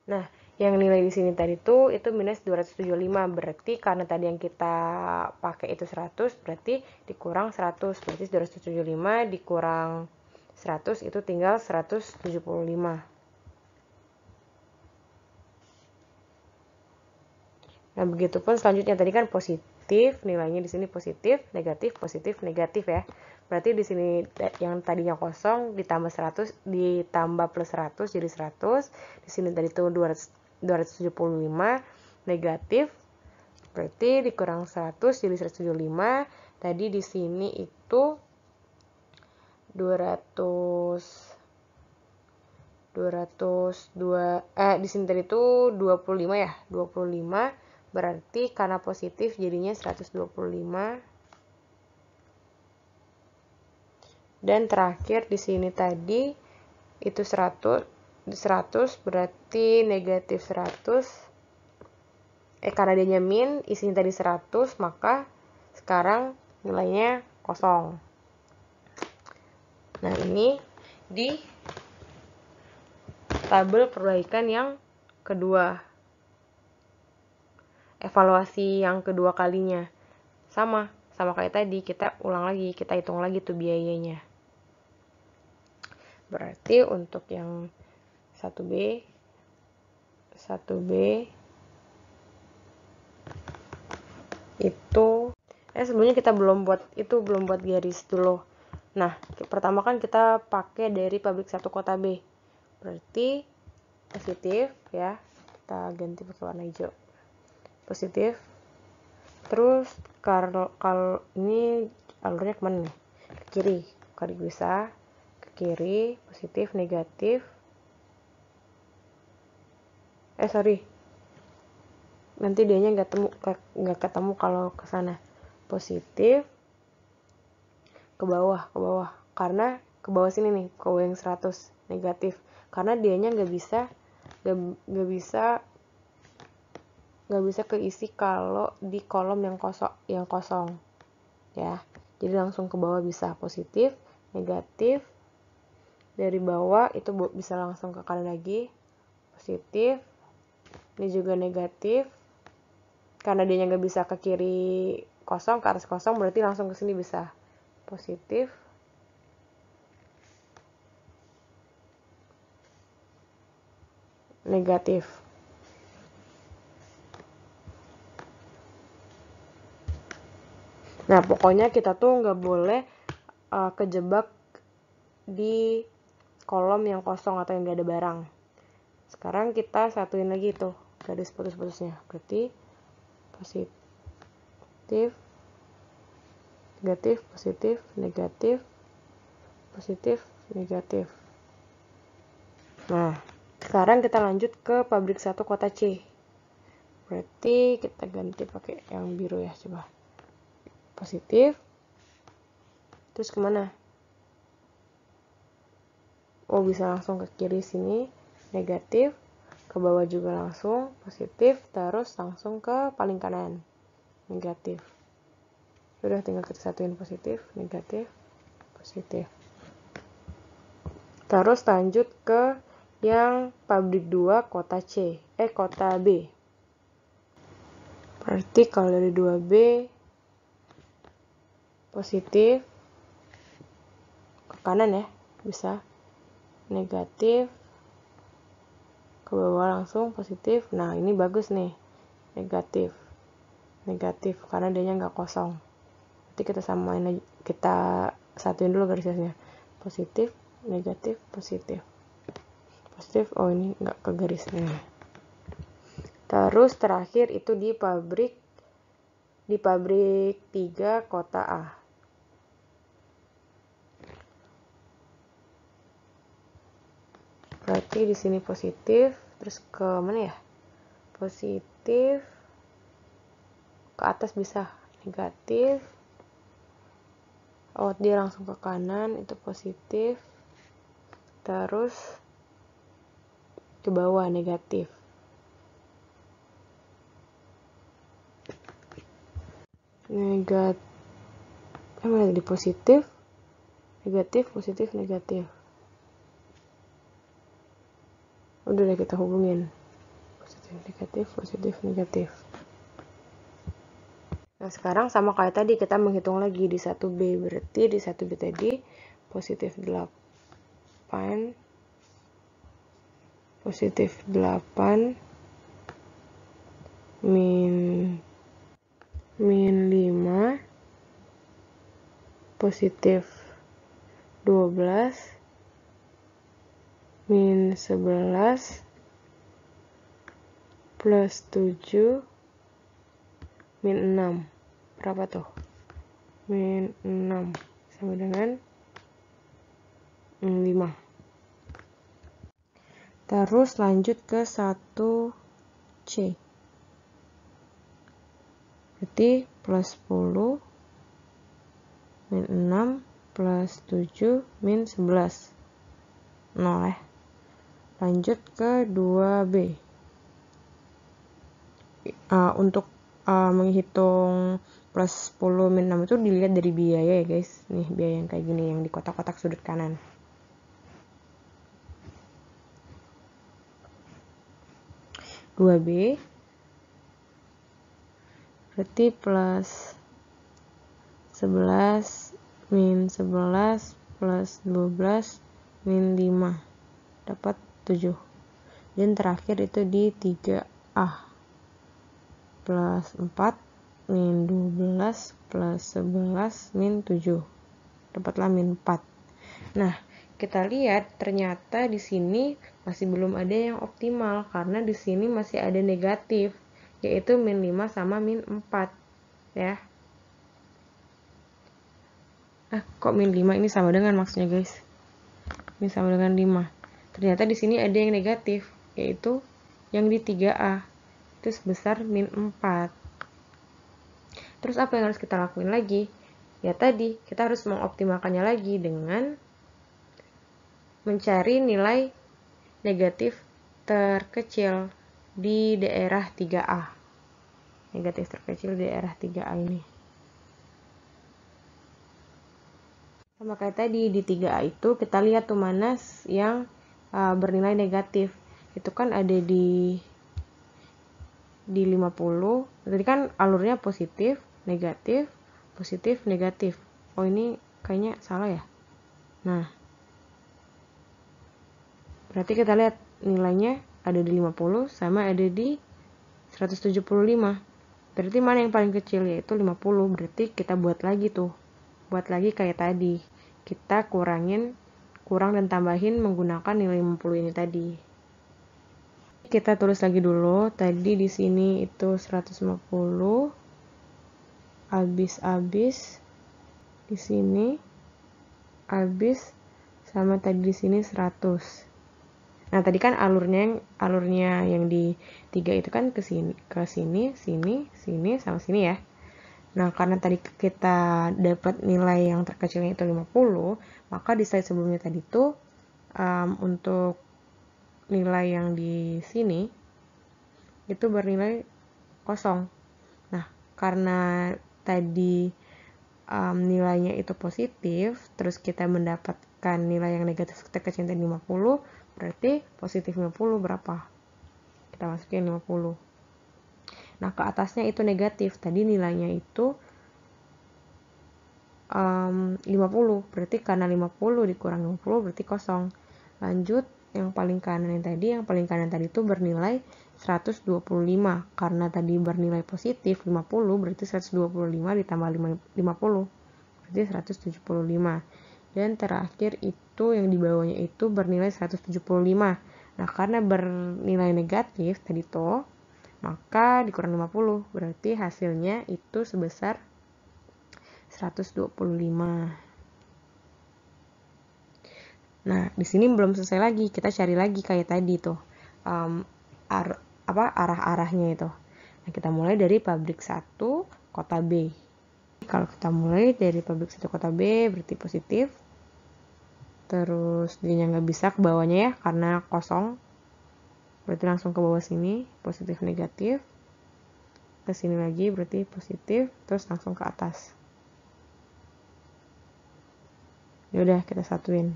[SPEAKER 2] Nah, yang nilai di sini tadi tuh itu minus 275, berarti karena tadi yang kita pakai itu 100, berarti dikurang 100, berarti 275 dikurang 100 itu tinggal 175. Nah, begitupun selanjutnya tadi kan positif, nilainya di sini positif, negatif ya. Berarti di sini yang tadinya kosong ditambah 100 ditambah plus 100 jadi 100. Di sini tadi tuh 275 negatif. Berarti dikurang 100 jadi 175. Tadi di sini itu 202 di sini tadi tuh 25 ya. 25 Berarti karena positif jadinya 125. Dan terakhir di sini tadi itu 100 berarti negatif 100. Karena dia min, isinya tadi 100, maka sekarang nilainya kosong. Nah, ini di tabel perbaikan yang kedua. Evaluasi yang kedua kalinya. Sama kayak tadi, kita ulang lagi, kita hitung lagi tuh biayanya. Berarti untuk yang 1B itu sebelumnya kita belum buat garis dulu. Nah, pertama kan kita pakai dari pabrik 1 kota B. Berarti positif ya. Kita ganti pakai warna hijau. Positif. Terus kalau ini alurnya kemana nih? Ke kiri. Kalau bisa ke kiri, positif, negatif. Nanti dianya nggak ketemu kalau ke sana. Positif ke bawah. Karena ke bawah sini nih, ke yang 100 negatif. Karena dianya nggak bisa keisi kalau di kolom yang kosong ya. Jadi langsung ke bawah bisa positif, negatif. Dari bawah itu bisa langsung ke kanan lagi, positif. Ini juga negatif. Karena dia nggak bisa ke kiri kosong, ke atas kosong, berarti langsung ke sini bisa positif. Negatif. Nah, pokoknya kita tuh nggak boleh kejebak di kolom yang kosong atau yang nggak ada barang. Sekarang kita satuin lagi tuh garis putus-putusnya. Berarti positif, negatif, positif, negatif, positif, negatif. Nah, sekarang kita lanjut ke pabrik 1 kota C. Berarti kita ganti pakai yang biru ya, coba. Positif. Terus kemana? Oh, bisa langsung ke kiri sini, negatif. Ke bawah juga langsung, positif. Terus langsung ke paling kanan, negatif. Udah, tinggal kita satuin positif, negatif, positif. Terus lanjut ke yang pabrik 2 kota kota B. Berarti kalau dari 2B positif ke kanan ya, bisa negatif, ke bawah langsung positif. Nah, ini bagus nih, negatif karena dia nggak kosong. Nanti kita samain aja, kita satuin dulu garisnya, positif, negatif, positif. Oh, ini nggak ke garisnya. Terus terakhir itu di pabrik 3 kota A. Berarti di sini positif, terus ke mana ya? Positif, ke atas bisa negatif. Oh, dia langsung ke kanan, itu positif. Terus ke bawah negatif. Mana tadi positif, negatif, positif, negatif. Udah deh, kita hubungin. Positif, negatif, positif, negatif. Nah, sekarang sama kayak tadi, kita menghitung lagi di 1B. Berarti di 1B tadi positif 8, min 5, positif 12, min 11, plus 7, min 6. Berapa tuh? Min 6 sama dengan 5. Terus lanjut ke 1C. Berarti plus 10 min 6 plus 7 min 11. 0 ya. Lanjut ke 2B. Untuk menghitung plus 10 min 6 itu dilihat dari biaya ya guys. Nih biaya yang kayak gini yang di kotak-kotak sudut kanan. Dua B berarti plus 11 min 11 plus 12 min 5 dapat 7. Dan terakhir itu di 3A plus 4 min 12 plus 11 min 7 dapatlah min 4. Nah, kita lihat ternyata di sini masih belum ada yang optimal karena di sini masih ada negatif, yaitu min 5 sama min 4 ya. Kok min 5 ini sama dengan maksudnya guys? Ini sama dengan 5. Ternyata di sini ada yang negatif, yaitu yang di 3A. Itu sebesar min 4. Terus apa yang harus kita lakuin lagi? Ya tadi, kita harus mengoptimalkannya lagi dengan mencari nilai negatif terkecil di daerah 3A. Negatif terkecil di daerah 3A ini. Sama kayak tadi, di 3A itu kita lihat tuh mana yang bernilai negatif. Itu kan ada di 50. Tadi kan alurnya positif, negatif, positif, negatif. Oh ini kayaknya salah ya. Nah, berarti kita lihat nilainya ada di 50 sama ada di 175. Berarti mana yang paling kecil, yaitu 50. Berarti kita buat lagi tuh. Buat lagi kayak tadi. Kita kurang dan tambahin menggunakan nilai 50 ini tadi. Kita tulis lagi dulu. Tadi di sini itu 150. Habis di sini habis sama tadi di sini 100. Nah, tadi kan alurnya yang di 3 itu kan ke sini, sini sama sini ya. Nah, karena tadi kita dapat nilai yang terkecilnya itu 50, maka di slide sebelumnya tadi tuh untuk nilai yang di sini itu bernilai kosong. Nah, karena tadi nilainya itu positif, terus kita mendapatkan nilai yang negatif terkecil tadi 50, berarti positif 50 berapa? Kita masukin 50. Nah, ke atasnya itu negatif. Tadi nilainya itu 50. Berarti karena 50 dikurang 50 berarti kosong. Lanjut, yang paling kanan tadi itu bernilai 125. Karena tadi bernilai positif 50, berarti 125 ditambah 50. Berarti 175. Dan terakhir itu yang di bawahnya itu bernilai 175. Nah, karena bernilai negatif tadi tuh, maka dikurang 50. Berarti hasilnya itu sebesar 125. Nah, di sini belum selesai lagi. Kita cari lagi kayak tadi tuh. Arah-arahnya itu. Nah, kita mulai dari pabrik 1 kota B. Kalau kita mulai dari pabrik 1 kota B berarti positif. Terus dia nggak bisa ke bawahnya ya karena kosong. Berarti langsung ke bawah sini, positif negatif. Ke sini lagi berarti positif, terus langsung ke atas. Ya udah, kita satuin.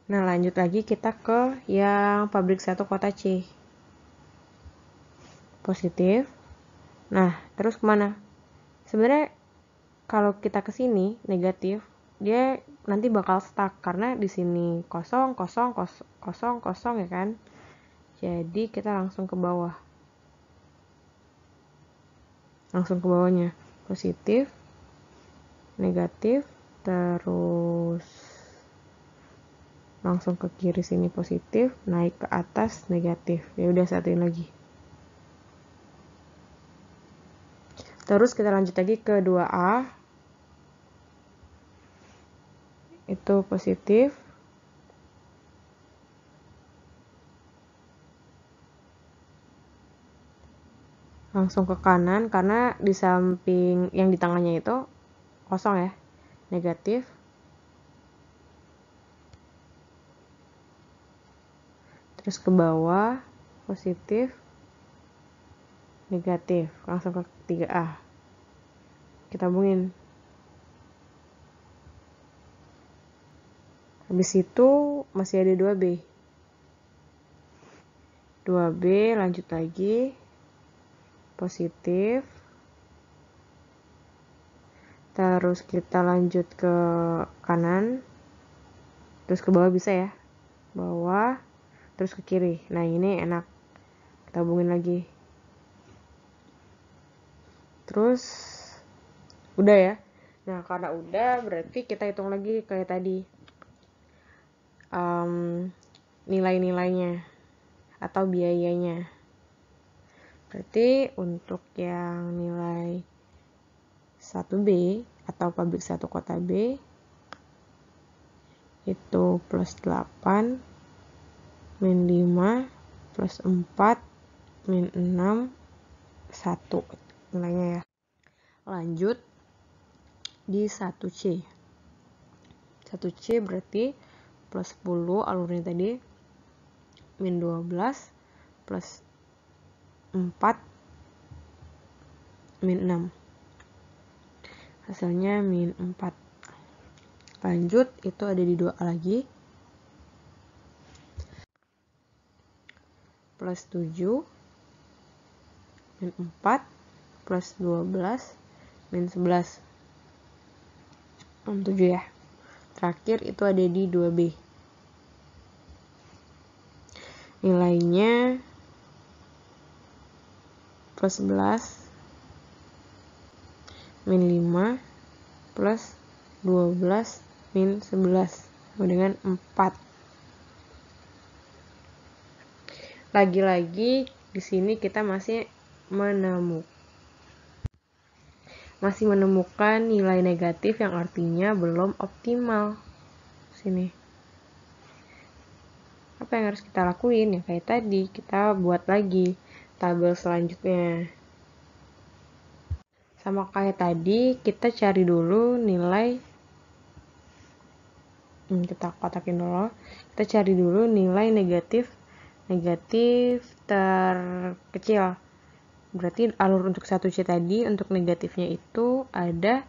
[SPEAKER 2] Nah, lanjut lagi kita ke yang pabrik 1 kota C. Positif. Nah, terus kemana? Sebenarnya kalau kita ke sini negatif, dia nanti bakal stuck karena di sini kosong, kosong, kosong, kosong ya kan. Jadi kita langsung ke bawah. Langsung ke bawahnya. Positif, negatif, terus langsung ke kiri sini positif, naik ke atas negatif. Ya udah, satuin lagi. Terus kita lanjut lagi ke 2A. Itu positif. langsung ke kanan karena di samping yang di tengahnya itu kosong ya, negatif. Terus ke bawah, positif, negatif, langsung ke 3A. Kita hubungin. Habis itu masih ada 2B. 2B lanjut lagi, positif. Terus kita lanjut ke kanan, terus ke bawah bisa ya, bawah, terus ke kiri. Nah ini enak, kita hubungin lagi. Terus udah ya. Nah karena udah berarti kita hitung lagi kayak tadi nilai-nilainya atau biayanya. Berarti untuk yang nilai 1B atau pabrik 1 kota B itu plus 8 min 5 plus 4 min 6 1 nilainya ya. Lanjut di 1C. 1C berarti plus 10 alurnya tadi min 12 plus 4 min 6. Hasilnya min 4. Lanjut, itu ada di 2A lagi. Plus 7 min 4 plus 12 min 11. 7 ya. Terakhir itu ada di 2B. Nilainya plus 11 min 5 plus 12 min 11 sama dengan 4. Lagi-lagi di sini kita masih menemukan nilai negatif yang artinya belum optimal. Sini. Apa yang harus kita lakuin? Ya kayak tadi, kita buat lagi tabel selanjutnya. Sama kayak tadi, kita cari dulu nilai, kita kotakin dulu. Kita cari dulu nilai negatif terkecil. Berarti alur untuk 1C tadi, untuk negatifnya itu ada,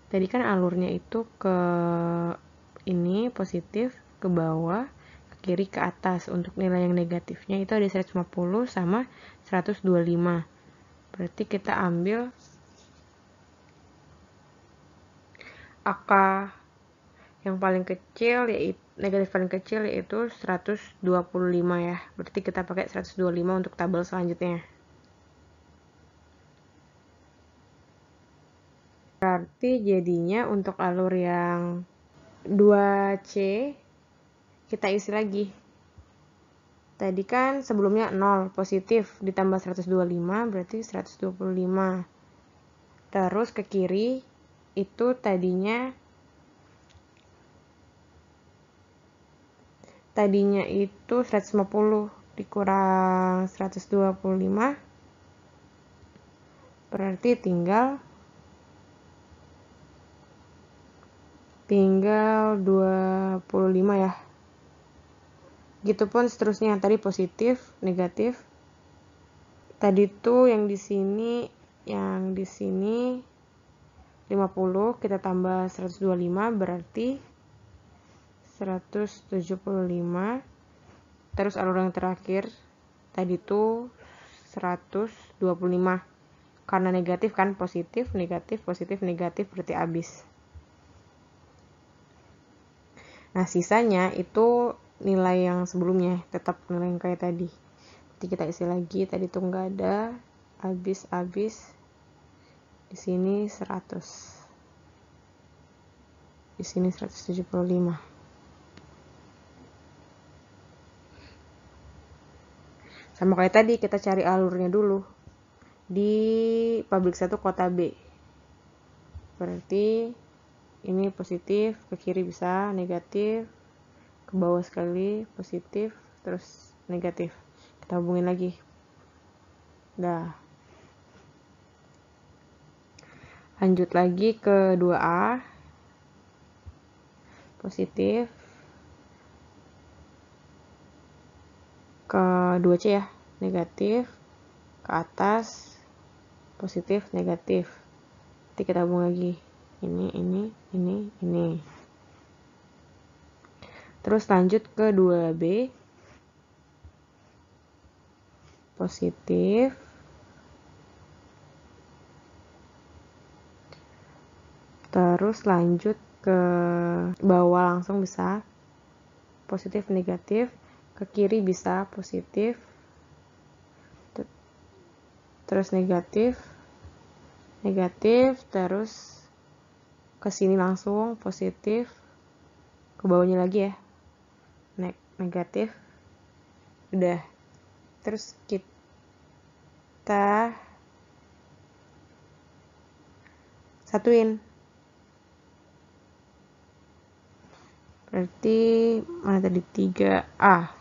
[SPEAKER 2] tadi kan alurnya itu ke ini positif, ke bawah, ke kiri, ke atas. Untuk nilai yang negatifnya itu ada 150 sama 125. Berarti kita ambil angka yang paling kecil, yaitu negatif paling kecil, yaitu 125 ya. Berarti kita pakai 125 untuk tabel selanjutnya. Berarti jadinya untuk alur yang 2C kita isi lagi. Tadi kan sebelumnya 0 positif ditambah 125 berarti 125. Terus ke kiri itu tadinya itu 150 dikurang 125 berarti tinggal 25 ya. Gitupun seterusnya, tadi positif, negatif. Tadi tuh yang di sini 50 kita tambah 125 berarti 175. Terus alur yang terakhir tadi tuh 125. Karena negatif kan positif, negatif, positif, negatif berarti habis. Nah, sisanya itu nilai yang sebelumnya, tetap nilai yang kayak tadi. Nanti kita isi lagi, tadi tuh nggak ada, habis. Di sini 100. Di sini 175. Sama kayak tadi, kita cari alurnya dulu di pabrik 1 kota B. Berarti ini positif, ke kiri bisa negatif, ke bawah sekali positif, terus negatif. Kita hubungin lagi. Dah. Lanjut lagi ke 2A. Positif. Ke 2C ya, negatif. Ke atas, positif, negatif. Nanti kita hubung lagi. Ini. Terus lanjut ke 2B. Positif. Terus lanjut ke bawah langsung bisa positif, negatif. Ke kiri bisa positif. Terus negatif. Terus ke sini langsung positif. Ke bawahnya lagi ya. Negatif. Udah. Terus kita satuin. Berarti mana tadi 3A.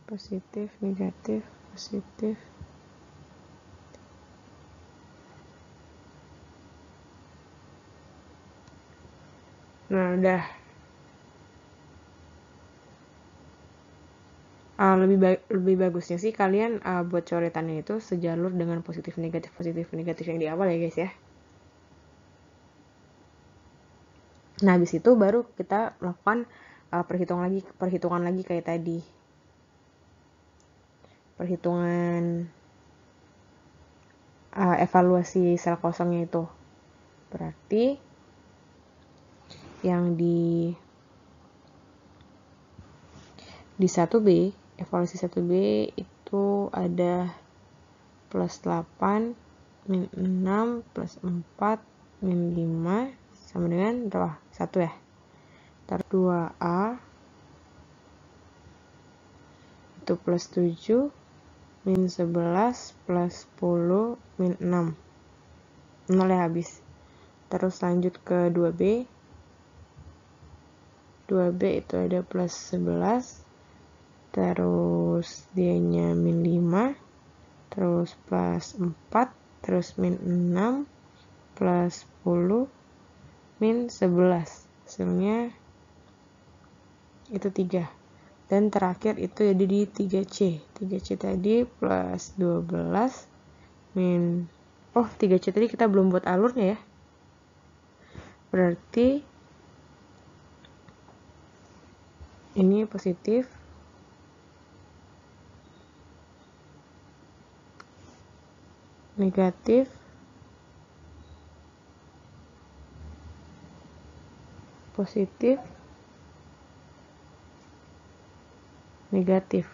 [SPEAKER 2] Positif, negatif, positif. Nah, udah. Lebih bagusnya sih kalian buat coretannya itu sejalur dengan positif negatif yang di awal ya guys ya. Nah, habis itu baru kita melakukan perhitungan lagi kayak tadi. Perhitungan evaluasi sel kosongnya itu. Berarti yang di 1B, evaluasi 1B itu ada plus 8, min 6, plus 4, min 5, sama dengan berapa? 1 ya. Terus 2A itu plus 7, min 11, plus 10, min 6. 0 ya habis. Terus lanjut ke 2B. 2B itu ada plus 11, terus dianya min 5, terus plus 4, terus min 6, plus 10, min 11. Hasilnya itu 3. Dan terakhir itu jadi di 3C. 3C tadi plus 12 min 3C tadi kita belum buat alurnya ya. Berarti ini positif, negatif, positif, negatif.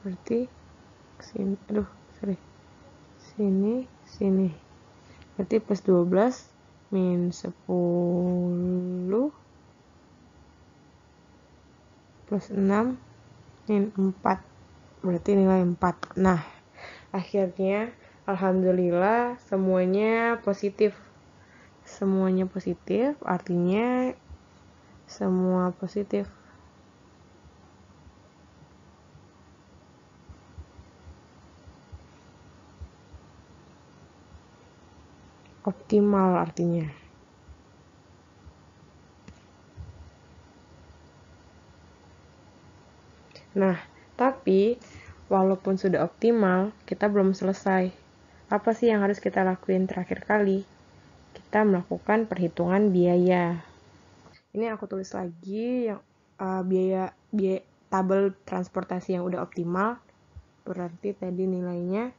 [SPEAKER 2] Berarti sini, sini. Berarti plus 12 min 10 plus 6 min 4. Berarti nilai 4. Nah, akhirnya alhamdulillah semuanya positif. Semuanya positif, artinya semua positif. Optimal artinya. Nah, tapi walaupun sudah optimal, kita belum selesai. Apa sih yang harus kita lakuin terakhir kali? Kita melakukan perhitungan biaya. Ini aku tulis lagi yang biaya tabel transportasi yang udah optimal. Berarti tadi nilainya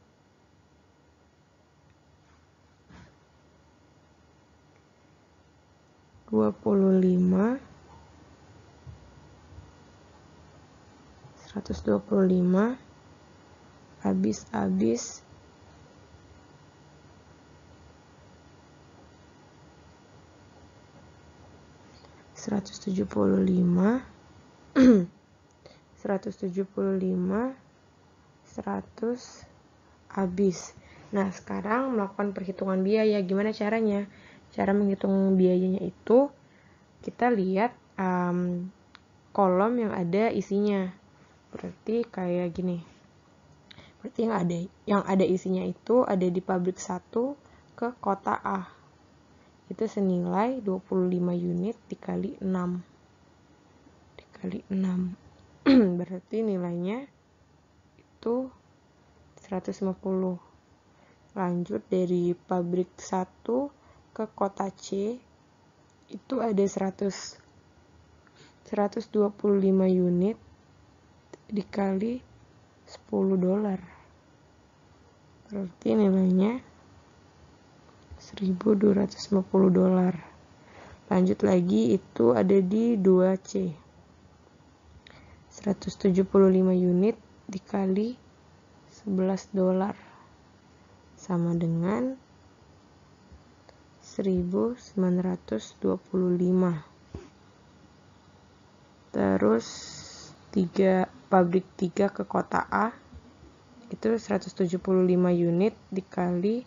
[SPEAKER 2] 25, 125, habis 175, 100 habis. Nah, sekarang melakukan perhitungan biaya. Gimana caranya? Cara menghitung biayanya itu kita lihat kolom yang ada isinya. Berarti kayak gini. Berarti yang ada isinya itu ada di pabrik 1 ke kota A. Itu senilai 25 unit dikali 6. Berarti nilainya itu 150. Lanjut dari pabrik 1 ke kota C itu ada 125 unit dikali $10. Berarti nilainya $1.250. Lanjut lagi itu ada di 2C. 175 unit dikali $11 sama dengan 1.925. Terus pabrik 3 ke kota A itu 175 unit dikali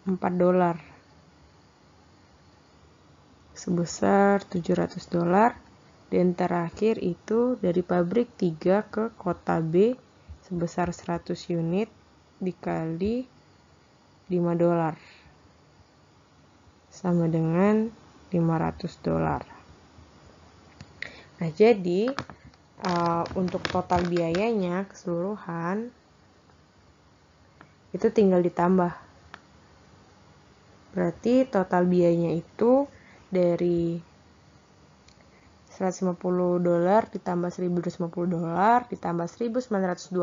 [SPEAKER 2] $4 sebesar $700. Dan terakhir itu dari pabrik 3 ke kota B sebesar 100 unit dikali $5 sama dengan $500. Nah, jadi untuk total biayanya keseluruhan itu tinggal ditambah. Berarti total biayanya itu dari $150 ditambah $1.250 ditambah $1.925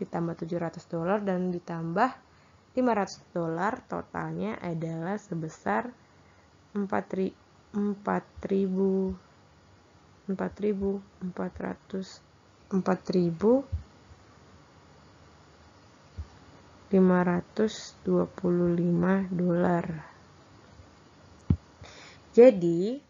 [SPEAKER 2] ditambah $700 dan ditambah $500, totalnya adalah sebesar $4.525. Jadi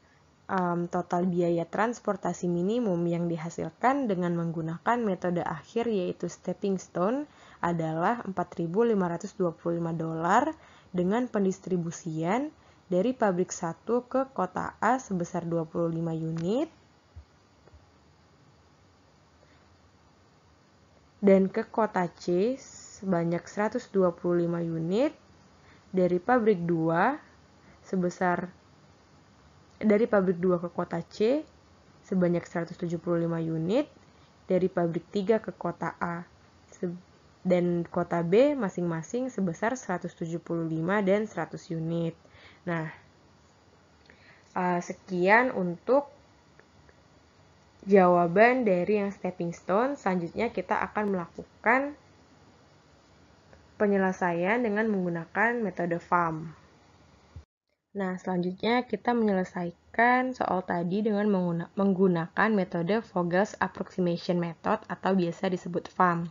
[SPEAKER 2] total biaya transportasi minimum yang dihasilkan dengan menggunakan metode akhir yaitu stepping stone adalah $4.525 dengan pendistribusian dari pabrik 1 ke kota A sebesar 25 unit dan ke kota C sebanyak 125 unit, dari pabrik 2 ke kota C sebanyak 175 unit, dari pabrik 3 ke kota A dan kota B masing-masing sebesar 175 dan 100 unit. Nah, sekian untuk jawaban dari yang stepping stone. Selanjutnya kita akan melakukan penyelesaian dengan menggunakan metode FAM. Nah, selanjutnya kita menyelesaikan soal tadi dengan menggunakan metode Vogel's Approximation Method atau biasa disebut FAM.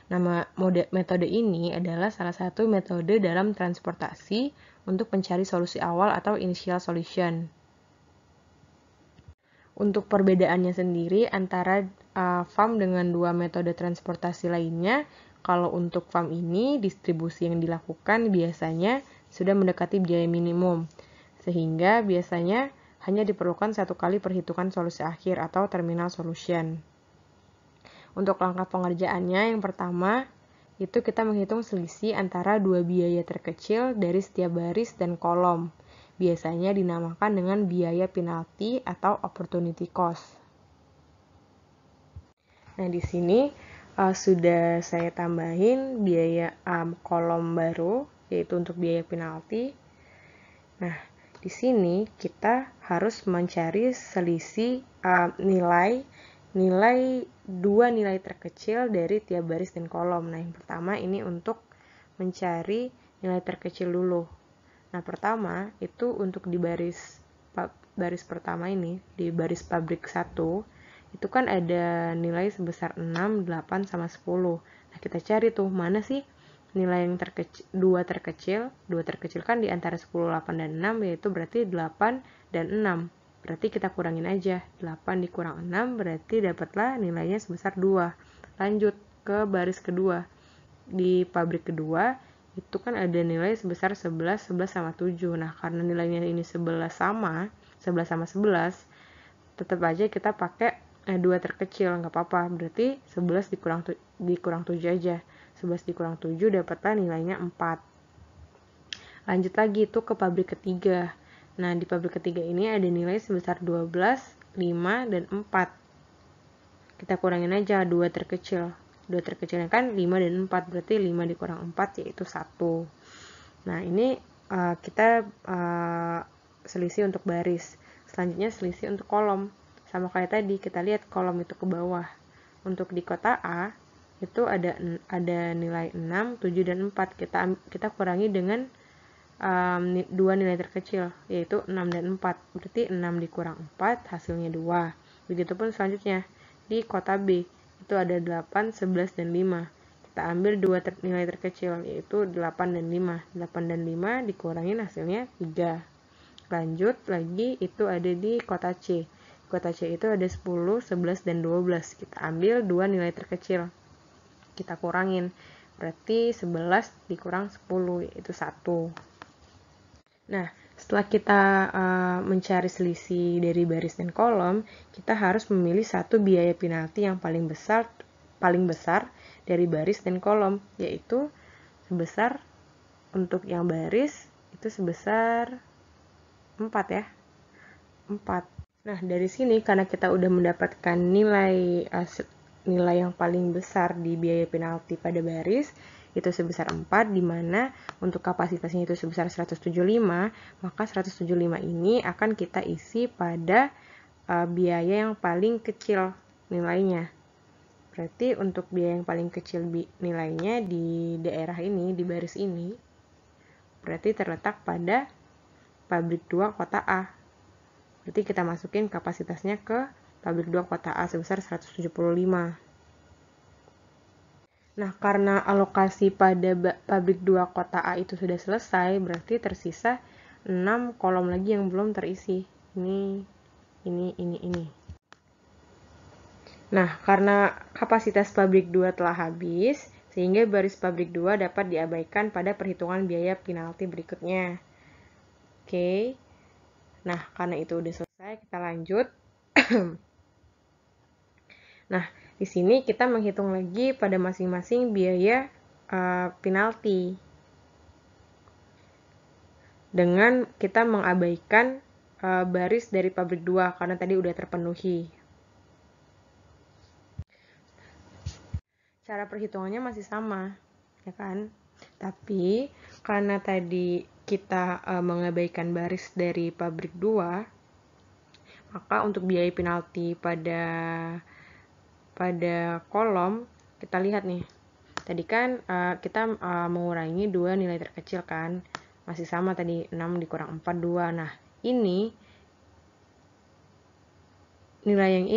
[SPEAKER 2] Nama metode ini adalah salah satu metode dalam transportasi untuk mencari solusi awal atau initial solution. Untuk perbedaannya sendiri antara FAM dengan dua metode transportasi lainnya, kalau untuk FAM ini distribusi yang dilakukan biasanya sudah mendekati biaya minimum, sehingga biasanya hanya diperlukan satu kali perhitungan solusi akhir atau terminal solution. Untuk langkah pengerjaannya, yang pertama itu kita menghitung selisih antara dua biaya terkecil dari setiap baris dan kolom. Biasanya dinamakan dengan biaya penalti atau opportunity cost. Nah, di sini sudah saya tambahin biaya kolom baru, yaitu untuk biaya penalti. Nah, di sini kita harus mencari selisih dua nilai terkecil dari tiap baris dan kolom. Nah, yang pertama ini untuk mencari nilai terkecil dulu. Nah, pertama itu untuk di baris pertama ini, di baris pabrik 1, itu kan ada nilai sebesar 6, 8, sama 10. Nah, kita cari tuh mana sih nilai yang terkecil, dua terkecil kan di antara 10, 8, dan 6, yaitu berarti 8 dan 6. Berarti kita kurangin aja, 8 dikurang 6 berarti dapatlah nilainya sebesar 2. Lanjut ke baris kedua. Di pabrik kedua, itu kan ada nilai sebesar 11, 11 sama 7. Nah, karena nilainya ini 11 sama 11, tetap aja kita pakai 2 terkecil, nggak apa-apa, berarti 11 dikurang 7 aja. 11 dikurang 7 dapatlah nilainya 4. Lanjut lagi itu ke pabrik ketiga. Nah, di pabrik ketiga ini ada nilai sebesar 12, 5, dan 4. Kita kurangin aja 2 terkecil. 2 terkecilnya kan 5 dan 4, berarti 5 dikurang 4 yaitu 1. Nah, ini kita selisih untuk baris. Selanjutnya selisih untuk kolom. Sama kayak tadi, kita lihat kolom itu ke bawah. Untuk di kota A, itu ada nilai 6, 7, dan 4. Kita kurangi dengan dua nilai terkecil, yaitu 6 dan 4. Berarti 6 dikurang 4, hasilnya 2. Begitupun selanjutnya, di kota B, itu ada 8, 11, dan 5. Kita ambil dua nilai terkecil, yaitu 8 dan 5. 8 dan 5 dikurangin hasilnya 3. Lanjut lagi, itu ada di kota C. Kota C itu ada 10, 11, dan 12. Kita ambil dua nilai terkecil. Kita kurangin. Berarti 11 dikurang 10, yaitu 1. Nah, setelah kita mencari selisih dari baris dan kolom, kita harus memilih satu biaya penalti yang paling besar dari baris dan kolom, yaitu sebesar untuk yang baris itu sebesar 4 ya. 4. Nah, dari sini karena kita udah mendapatkan nilai yang paling besar di biaya penalti pada baris itu sebesar 4, di mana untuk kapasitasnya itu sebesar 175, maka 175 ini akan kita isi pada biaya yang paling kecil nilainya. Berarti untuk biaya yang paling kecil nilainya di daerah ini, di baris ini, berarti terletak pada pabrik 2 kota A. Berarti kita masukin kapasitasnya ke pabrik 2 kota A sebesar 175. Nah, karena alokasi pada pabrik 2 kota A itu sudah selesai, berarti tersisa 6 kolom lagi yang belum terisi. Ini. Nah, karena kapasitas pabrik 2 telah habis, sehingga baris pabrik 2 dapat diabaikan pada perhitungan biaya penalti berikutnya. Oke. Nah, karena itu udah selesai, kita lanjut. Nah, di sini kita menghitung lagi pada masing-masing biaya penalti. Dengan kita mengabaikan baris dari pabrik 2 karena tadi udah terpenuhi. Cara perhitungannya masih sama, ya kan? Tapi karena tadi kita mengabaikan baris dari pabrik 2, maka untuk biaya penalti pada kolom kita lihat nih. Tadi kan kita mengurangi dua nilai terkecil kan. Masih sama tadi 6 dikurang 4, 2. Nah, ini nilai yang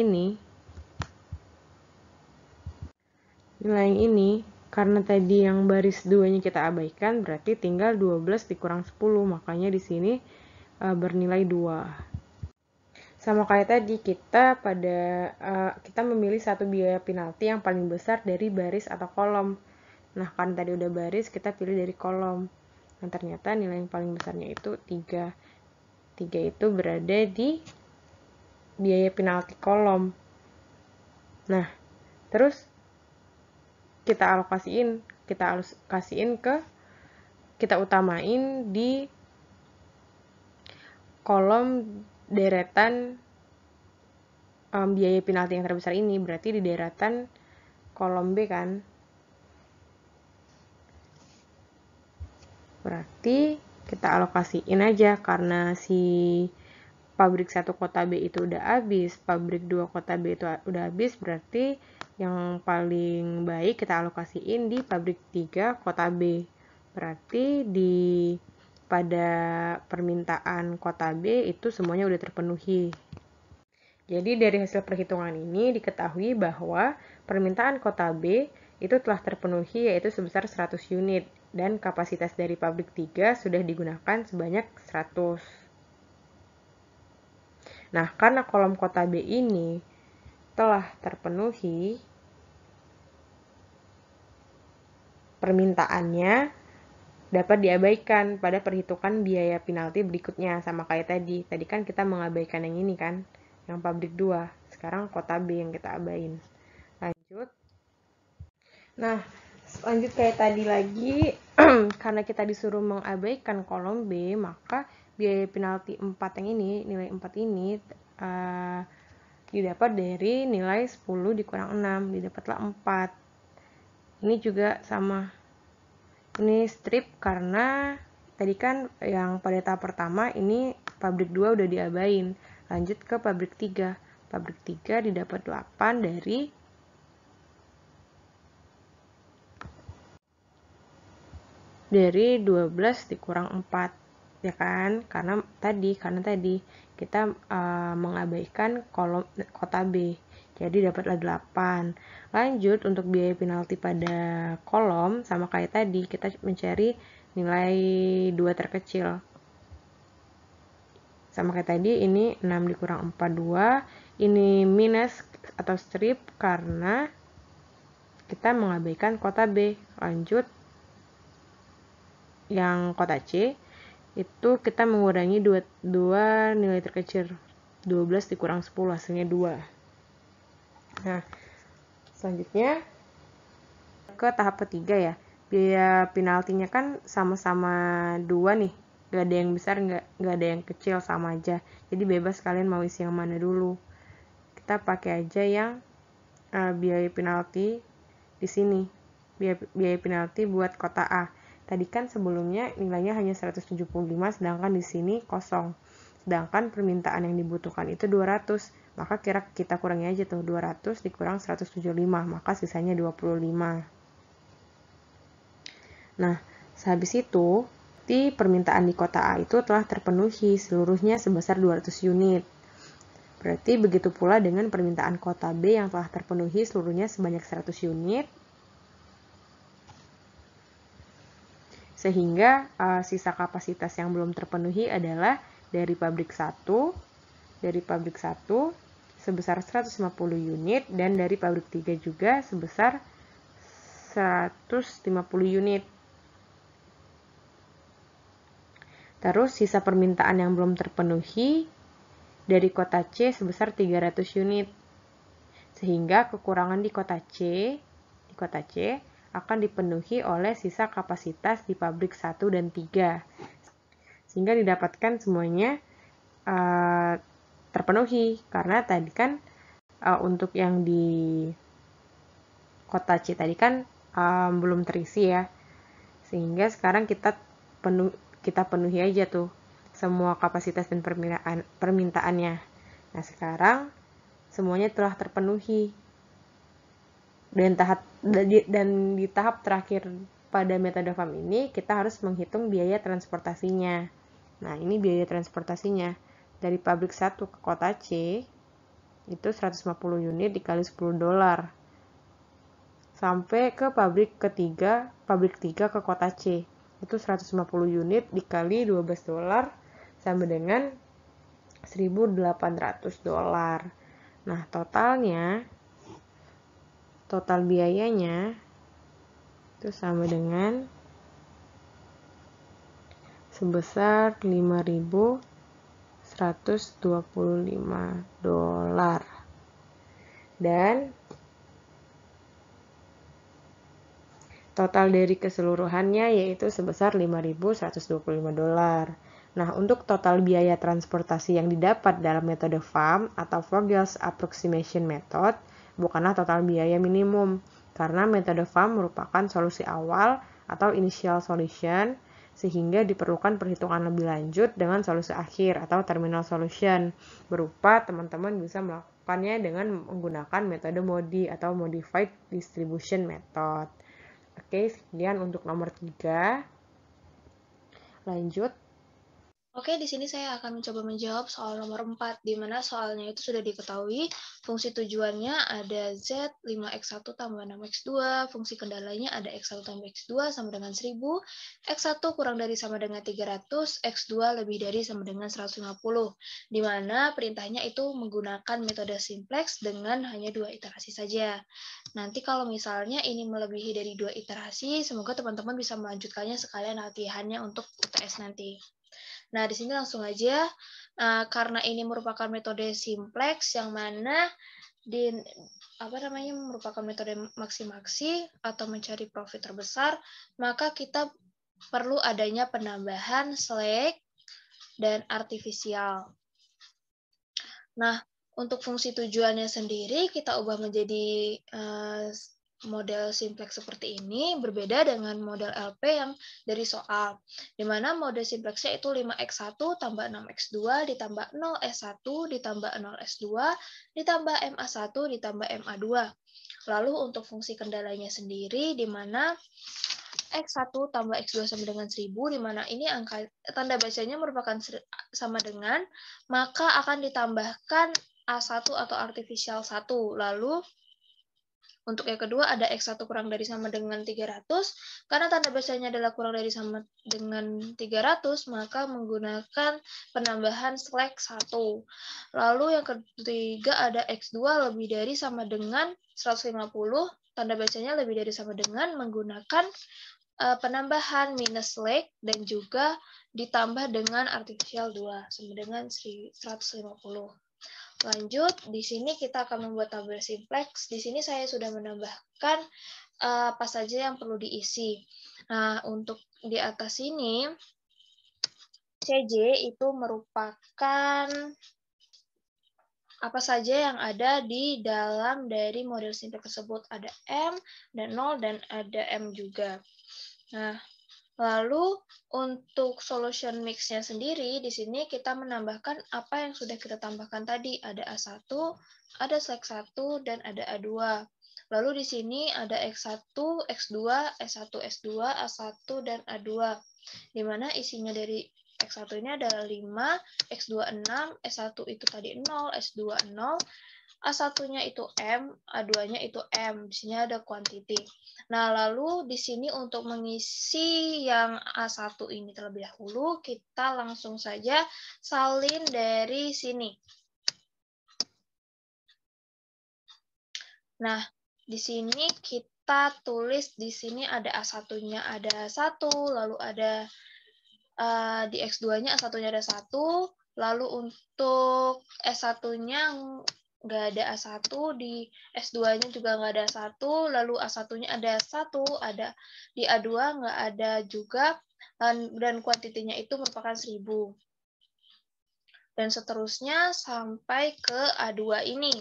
[SPEAKER 2] ini karena tadi yang baris 2-nya kita abaikan, berarti tinggal 12 dikurang 10. Makanya di sini bernilai 2. Sama kayak tadi, kita memilih satu biaya penalti yang paling besar dari baris atau kolom. Nah, karena tadi udah baris, kita pilih dari kolom. Nah, ternyata nilai yang paling besarnya itu 3. 3 itu berada di biaya penalti kolom. Nah, terus kita utamain di kolom deretan biaya penalti yang terbesar ini, berarti di deretan kolom B kan. Berarti kita alokasiin aja karena si pabrik 1 kota B itu udah habis, pabrik 2 kota B itu udah habis, berarti yang paling baik kita alokasiin di pabrik 3 kota B. Berarti pada permintaan kota B itu semuanya udah terpenuhi. Jadi dari hasil perhitungan ini diketahui bahwa permintaan kota B itu telah terpenuhi yaitu sebesar 100 unit dan kapasitas dari pabrik 3 sudah digunakan sebanyak 100. Nah, karena kolom kota B ini telah terpenuhi, permintaannya dapat diabaikan pada perhitungan biaya penalti berikutnya. Sama kayak tadi. Tadi kan kita mengabaikan yang ini kan, yang pabrik 2. Sekarang kota B yang kita abain. Lanjut. Nah, lanjut kayak tadi lagi, karena kita disuruh mengabaikan kolom B, maka biaya penalti 4 yang ini, nilai 4 ini didapat dari nilai 10 dikurang 6, didapatlah 4. Ini juga sama. Ini strip karena tadi kan yang pada tahap pertama ini pabrik 2 udah diabain. Lanjut ke pabrik 3. Pabrik 3 didapat 8 dari 12 dikurang 4. Ya kan? Karena tadi kita mengabaikan kolom kota B. Jadi dapatlah 8. Lanjut untuk biaya penalti pada kolom sama kayak tadi, kita mencari nilai 2 terkecil. Sama kayak tadi, ini 6 dikurang 4, 2. Ini minus atau strip karena kita mengabaikan kota B. Lanjut yang kota C, itu kita mengurangi 2 nilai terkecil. 12 dikurang 10, hasilnya 2. Nah, selanjutnya ke tahap ketiga ya. Biaya penaltinya kan sama-sama 2 nih. Gak ada yang besar, gak ada yang kecil, sama aja. Jadi bebas kalian mau isi yang mana dulu. Kita pakai aja yang biaya penalti di sini. Biaya penalti buat kota A. Tadi kan sebelumnya nilainya hanya 175, sedangkan di sini kosong. Sedangkan permintaan yang dibutuhkan itu 200. Maka kita kurangi aja tuh, 200 dikurang 175, maka sisanya 25. Nah, sehabis itu, di permintaan di kota A itu telah terpenuhi seluruhnya sebesar 200 unit. Berarti begitu pula dengan permintaan kota B yang telah terpenuhi seluruhnya sebanyak 100 unit. Sehingga sisa kapasitas yang belum terpenuhi adalah dari pabrik 1 sebesar 150 unit dan dari pabrik 3 juga sebesar 150 unit. Terus sisa permintaan yang belum terpenuhi dari kota C sebesar 300 unit. Sehingga kekurangan di kota C akan dipenuhi oleh sisa kapasitas di pabrik 1 dan 3. Sehingga didapatkan semuanya terpenuhi. Karena tadi kan untuk yang di kota C tadi kan belum terisi ya. Sehingga sekarang kita penuhi aja tuh semua kapasitas dan permintaannya. Nah, sekarang semuanya telah terpenuhi. Dan di tahap terakhir pada metode FAM ini, kita harus menghitung biaya transportasinya. Nah, ini biaya transportasinya. Dari pabrik 1 ke kota C, itu 150 unit dikali $10. Sampai ke pabrik 3 ke kota C. Itu 150 unit dikali $12 sama dengan $1.800. Nah, total biayanya itu sama dengan sebesar $5.125. Dan total dari keseluruhannya yaitu sebesar $5.125. Nah, untuk total biaya transportasi yang didapat dalam metode FAM atau Vogel's Approximation Method bukanlah total biaya minimum, karena metode FAM merupakan solusi awal atau initial solution, sehingga diperlukan perhitungan lebih lanjut dengan solusi akhir atau terminal solution, berupa teman-teman bisa melakukannya dengan menggunakan metode MODI atau Modified Distribution Method. Oke, sekian untuk nomor 3. Lanjut.
[SPEAKER 3] Oke, di sini saya akan mencoba menjawab soal nomor 4, di mana soalnya itu sudah diketahui, fungsi tujuannya ada Z 5x1 tambah 6x2, fungsi kendalanya ada x1 tambah x2 sama dengan 1000, x1 kurang dari sama dengan 300, x2 lebih dari sama dengan 150, di mana perintahnya itu menggunakan metode simplex dengan hanya 2 iterasi saja. Nanti kalau misalnya ini melebihi dari 2 iterasi, semoga teman-teman bisa melanjutkannya sekalian latihannya untuk UTS nanti. Nah, di sini langsung aja, karena ini merupakan metode simplex yang mana merupakan metode maksi-maksi atau mencari profit terbesar, maka kita perlu adanya penambahan select dan artifisial. Nah, untuk fungsi tujuannya sendiri kita ubah menjadi model simplex seperti ini, berbeda dengan model LP yang dari soal, di mana model simplexnya itu 5x1 tambah 6x2 ditambah 0s1 ditambah 0s2 ditambah MA1 ditambah MA2. Lalu untuk fungsi kendalanya sendiri, di mana X1 tambah X2 sama dengan 1000, di mana ini angka tanda bacanya merupakan sama dengan, maka akan ditambahkan A1 atau artificial 1. Lalu untuk yang kedua ada X1 kurang dari sama dengan 300, karena tanda bacanya adalah kurang dari sama dengan 300, maka menggunakan penambahan select 1. Lalu yang ketiga ada X2 lebih dari sama dengan 150, tanda bacanya lebih dari sama dengan menggunakan penambahan minus select dan juga ditambah dengan artificial 2 sama dengan 150. Lanjut, di sini kita akan membuat tabel simplex. Di sini saya sudah menambahkan apa saja yang perlu diisi. Nah, untuk di atas ini, CJ itu merupakan apa saja yang ada di dalam dari model simplex tersebut. Ada M, dan 0, dan ada M juga. Nah, lalu untuk solution mix-nya sendiri, di sini kita menambahkan apa yang sudah kita tambahkan tadi. Ada A1, ada select 1, dan ada A2. Lalu di sini ada X1, X2, S1, S2, A1, dan A2. Di mana isinya dari X1 ini adalah 5, X2 6, S1 itu tadi 0, S2 0, A1-nya itu M, A2-nya itu M. Di sini ada quantity. Nah, lalu di sini untuk mengisi yang A1 ini terlebih dahulu, kita langsung saja salin dari sini. Nah, di sini kita tulis di sini ada A1-nya ada 1, lalu ada di X2-nya A1-nya ada 1, lalu untuk S1-nya nggak ada A1, di S2-nya juga nggak ada 1, lalu A1-nya ada 1, ada di A2 nggak ada juga, dan kuantitinya itu merupakan 1000. Dan seterusnya sampai ke A2 ini.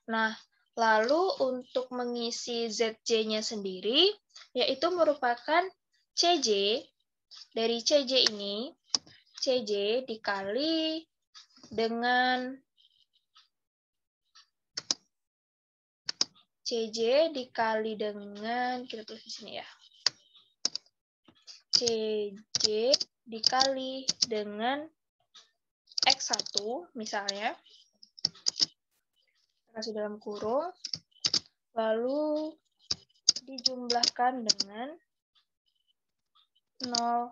[SPEAKER 3] Nah, lalu untuk mengisi ZJ-nya sendiri, yaitu merupakan CJ, dari CJ ini, CJ dikali dengan CJ dikali dengan, kita tulis di sini ya, CJ dikali dengan X1 misalnya, kasih dalam kurung, lalu dijumlahkan dengan 0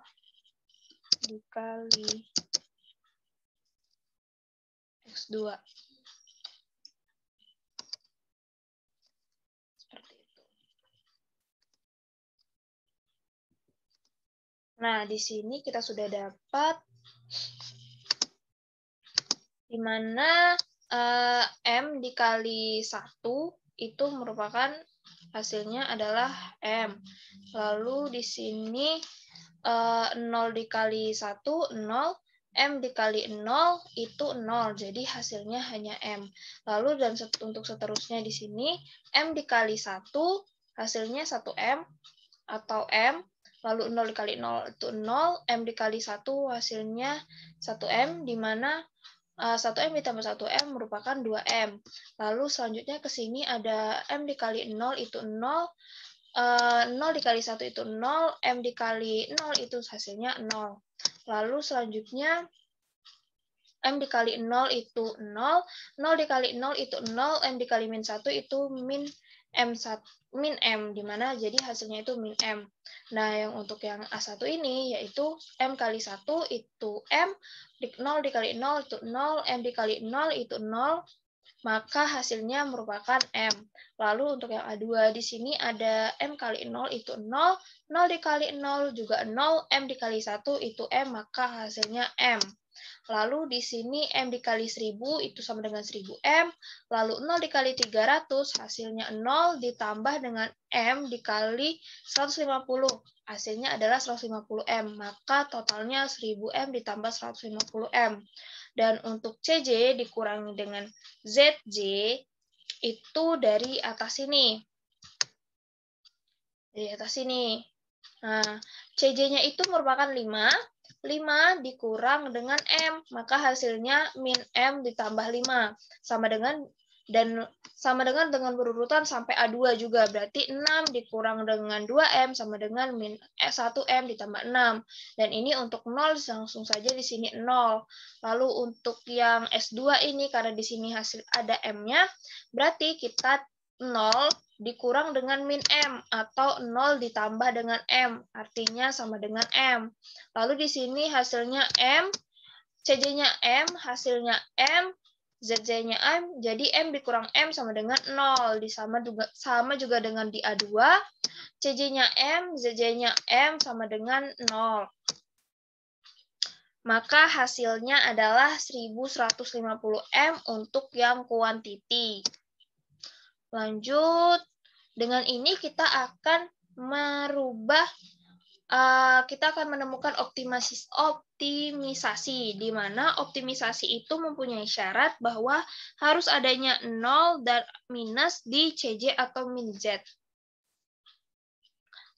[SPEAKER 3] dikali X2. Seperti itu. Nah, di sini kita sudah dapat di mana M dikali 1 itu merupakan hasilnya adalah M. Lalu di sini 0 dikali 1, 0. M dikali 0 itu 0, jadi hasilnya hanya M. Lalu dan untuk seterusnya di sini, M dikali 1, hasilnya 1M atau M. Lalu 0 dikali 0 itu 0, M dikali 1 hasilnya 1M, di mana 1M ditambah 1M merupakan 2M. Lalu selanjutnya ke sini ada M dikali 0 itu 0, 0 dikali 1 itu 0, M dikali 0 itu hasilnya 0. Lalu selanjutnya M dikali 0 itu 0, 0 dikali 0 itu 0, M dikali min 1 itu min M, di mana jadi hasilnya itu min M. Nah, yang untuk yang A1 ini yaitu M kali 1 itu M, 0 dikali 0 itu 0, M dikali 0 itu 0, maka hasilnya merupakan M. Lalu untuk yang A2, di sini ada M kali 0 itu 0, 0 dikali 0 juga 0, M dikali 1 itu M, maka hasilnya M. Lalu di sini M dikali 1000 itu sama dengan 1000M, lalu 0 dikali 300 hasilnya 0 ditambah dengan M dikali 150, hasilnya adalah 150M, maka totalnya 1000M ditambah 150M. Dan untuk CJ dikurangi dengan ZJ itu dari atas sini. Dari atas sini. Nah, CJ-nya itu merupakan 5. 5 dikurang dengan M, maka hasilnya min M ditambah 5. Sama dengan berurutan sampai A2 juga. Berarti 6 dikurang dengan 2M sama dengan min 1M ditambah 6. Dan ini untuk 0 langsung saja di sini 0. Lalu untuk yang S2 ini karena di sini hasil ada M-nya, berarti kita 0 dikurang dengan min M atau 0 ditambah dengan M, artinya sama dengan M. Lalu di sini hasilnya M, CJ-nya M, hasilnya M, ZJ-nya M, jadi M dikurang M sama dengan 0. Sama juga dengan di A2, CJ-nya M, ZJ-nya M sama dengan 0. Maka hasilnya adalah 1150M untuk yang kuantiti. Lanjut, dengan ini kita akan merubah, kita akan menemukan optimisasi, di mana optimisasi itu mempunyai syarat bahwa harus adanya 0 dan minus di CJ atau min Z,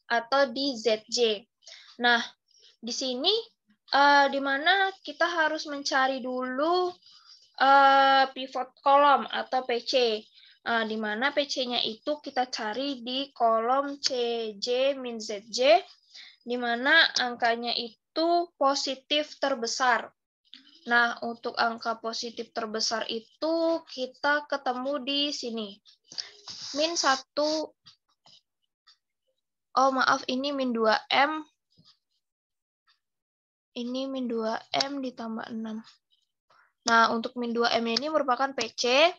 [SPEAKER 3] atau di ZJ. Nah, di sini di mana kita harus mencari dulu pivot kolom atau PC. Di mana PC-nya itu kita cari di kolom CJ min ZJ, di mana angkanya itu positif terbesar. Nah, untuk angka positif terbesar itu kita ketemu di sini. Min 1, oh maaf, ini min 2M. Ini min 2M ditambah 6. Nah, untuk min 2M ini merupakan PC.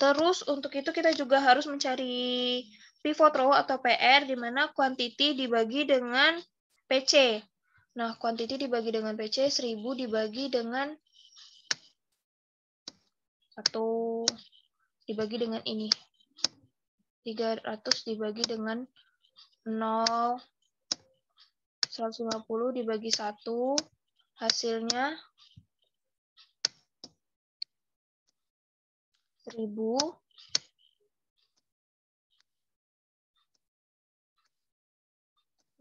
[SPEAKER 3] Terus untuk itu kita juga harus mencari pivot row atau PR, di mana quantity dibagi dengan PC. Nah, quantity dibagi dengan PC, 1000 dibagi dengan 1, dibagi dengan ini. 300 dibagi dengan 0, 150 dibagi 1, hasilnya 1000.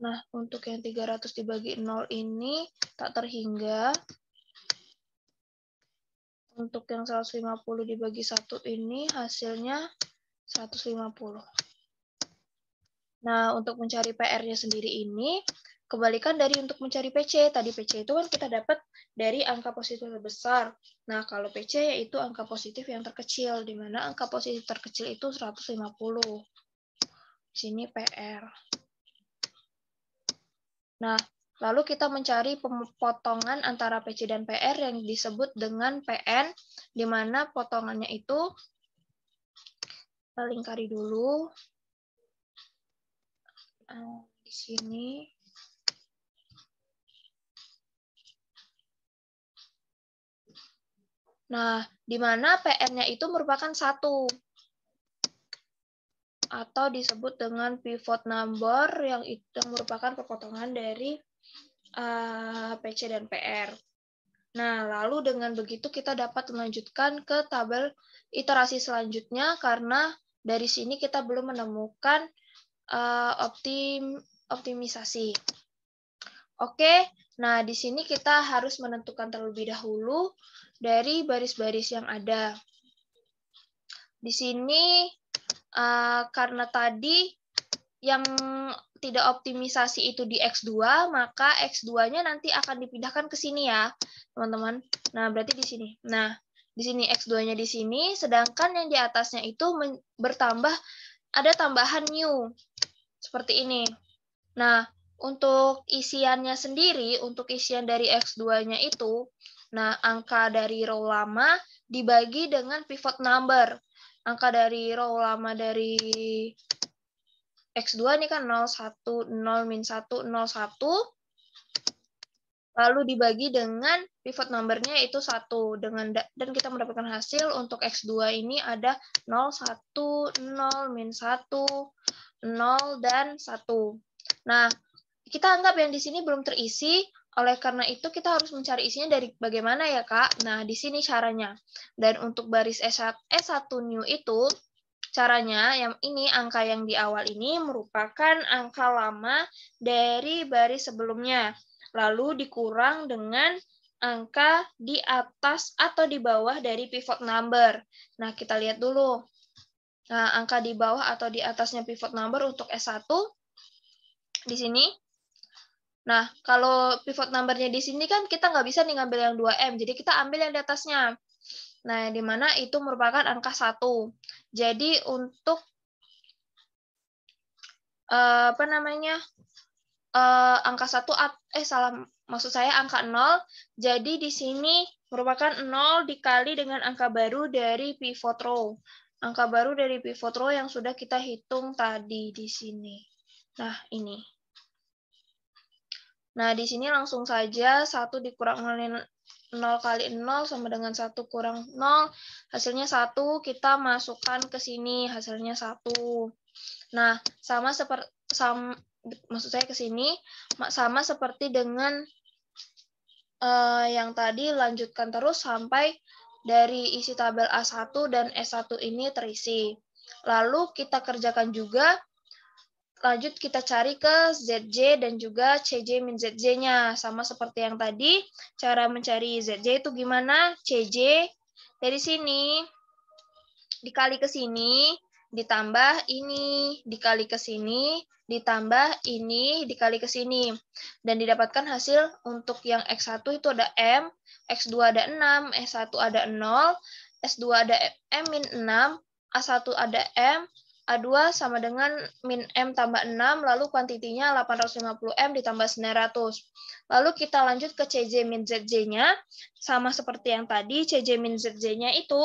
[SPEAKER 3] Nah, untuk yang 300 dibagi 0 ini tak terhingga. Untuk yang 150 dibagi 1 ini hasilnya 150. Nah, untuk mencari PR-nya sendiri ini, kebalikan dari untuk mencari PC. Tadi PC itu kan kita dapat dari angka positif terbesar. Nah, kalau PC yaitu angka positif yang terkecil, di mana angka positif terkecil itu 150. Di sini PR. Nah, lalu kita mencari potongan antara PC dan PR yang disebut dengan PN, di mana potongannya itu kita lingkari dulu. Di sini. Nah, di mana PR-nya itu merupakan 1. Atau disebut dengan pivot number yang merupakan kepotongan dari PC dan PR. Nah, lalu dengan begitu kita dapat melanjutkan ke tabel iterasi selanjutnya, karena dari sini kita belum menemukan optimisasi. Oke, nah di sini kita harus menentukan terlebih dahulu dari baris-baris yang ada. Di sini karena tadi yang tidak optimisasi itu di X2, maka X2-nya nanti akan dipindahkan ke sini ya, teman-teman. Nah, berarti di sini. Nah, di sini X2-nya di sini, sedangkan yang di atasnya itu bertambah, ada tambahan new. Seperti ini. Nah, untuk isiannya sendiri, untuk isian dari X2-nya itu, Nah, angka dari row lama dibagi dengan pivot number. Angka dari row lama dari X2 ini kan 0, 1, 0, min 1, 0, 1. Lalu dibagi dengan pivot number-nya itu 1. Dan kita mendapatkan hasil untuk X2 ini ada 0, 1, 0, min 1, 0, dan 1. Nah, kita anggap yang di sini belum terisi, oleh karena itu kita harus mencari isinya dari bagaimana ya, Kak? Nah, di sini caranya. Dan untuk baris S1 new itu, caranya, yang ini angka yang di awal ini merupakan angka lama dari baris sebelumnya. Lalu dikurang dengan angka di atas atau di bawah dari pivot number. Nah, kita lihat dulu. Nah, angka di bawah atau di atasnya pivot number untuk S1 di sini. Nah, kalau pivot number-nya di sini kan kita nggak bisa nih ngambil yang 2M, jadi kita ambil yang di atasnya. Nah, di mana itu merupakan angka 1. Jadi untuk angka 1 maksud saya angka 0. Jadi di sini merupakan 0 dikali dengan angka baru dari pivot row. Angka baru dari pivot row yang sudah kita hitung tadi di sini. Nah, ini. Nah, di sini langsung saja 1 dikurang 0 kali 0 sama dengan 1 kurang 0. Hasilnya 1, kita masukkan ke sini, hasilnya 1. Nah, maksud saya ke sini, sama seperti dengan yang tadi, lanjutkan terus sampai dari isi tabel A1 dan S1 ini terisi. Lalu kita kerjakan juga. Lanjut kita cari ke ZJ dan juga CJ min ZJ-nya. Sama seperti yang tadi, cara mencari ZJ itu gimana? CJ dari sini, dikali ke sini, ditambah ini, dikali ke sini, ditambah ini, dikali ke sini. Dan didapatkan hasil untuk yang X1 itu ada M, X2 ada 6, S1 ada 0, S2 ada M min 6, A1 ada M, A2 sama dengan min M tambah 6, lalu kuantitinya 850M ditambah 900. Lalu kita lanjut ke CJ min ZJ-nya, sama seperti yang tadi, CJ min ZJ-nya itu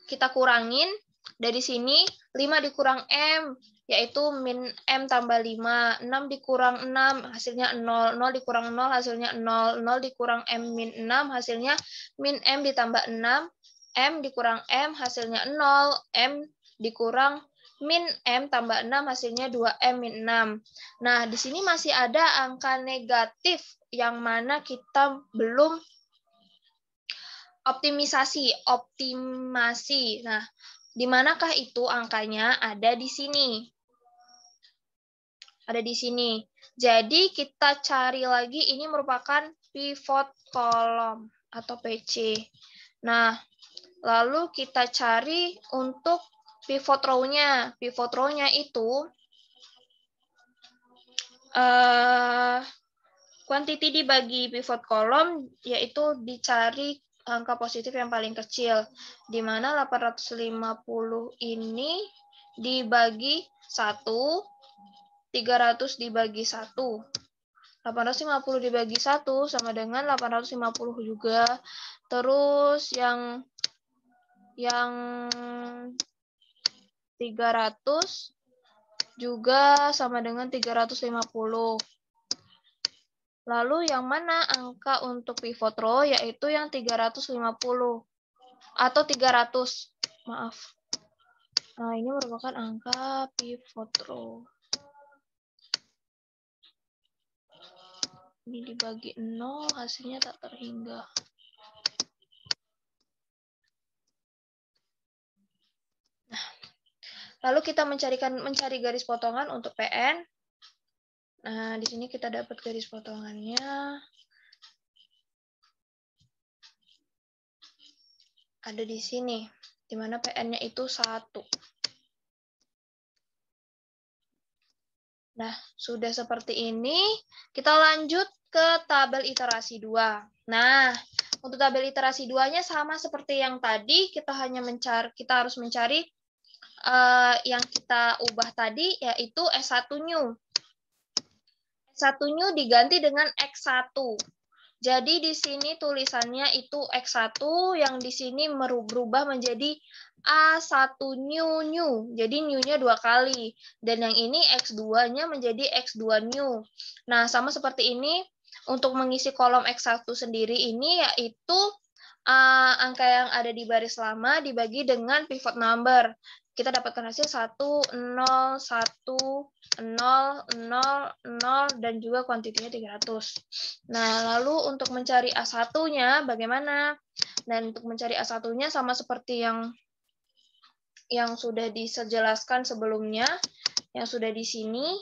[SPEAKER 3] kita kurangin, dari sini 5 dikurang M, yaitu min M tambah 5, 6 dikurang 6, hasilnya 0, 0 dikurang 0, hasilnya 0, 0 dikurang M min 6, hasilnya min M ditambah 6, M dikurang M, hasilnya 0, M dikurang min M tambah 6, hasilnya 2M min 6. Nah, di sini masih ada angka negatif yang mana kita belum optimasi. Nah, di manakah itu angkanya? Ada di sini. Ada di sini. Jadi kita cari lagi, ini merupakan pivot column atau PC. Nah, lalu kita cari untuk pivot row-nya. Pivot row-nya itu quantity dibagi pivot column, yaitu dicari angka positif yang paling kecil, di mana 850 ini dibagi 1, 300 dibagi 1. 850 dibagi 1 sama dengan 850 juga. Terus yang 300 juga sama dengan 350. Lalu yang mana angka untuk pivot row, yaitu yang 350 atau 300. Maaf. Nah, ini merupakan angka pivot row. Ini dibagi 0, hasilnya tak terhingga. Nah, lalu kita mencari garis potongan untuk PN. Nah, di sini kita dapat garis potongannya. Ada di sini, di mana PN-nya itu 1. Nah, sudah seperti ini, kita lanjut ke tabel iterasi 2. Nah, untuk tabel iterasi 2-nya sama seperti yang tadi, kita harus mencari yang kita ubah tadi, yaitu S1 new. S1 new diganti dengan X1. Jadi di sini tulisannya itu X1, yang di sini berubah menjadi A1 new. Jadi new-nya 2 kali. Dan yang ini X2-nya menjadi X2 new. Nah, sama seperti ini, untuk mengisi kolom X1 sendiri ini yaitu angka yang ada di baris lama dibagi dengan pivot number. Kita dapatkan hasil 1, 0, 1, 0, 0, 0, dan juga kuantitinya 300. Nah, lalu untuk mencari A1-nya bagaimana? Dan untuk mencari A1-nya sama seperti yang sudah dijelaskan sebelumnya, yang sudah di sini.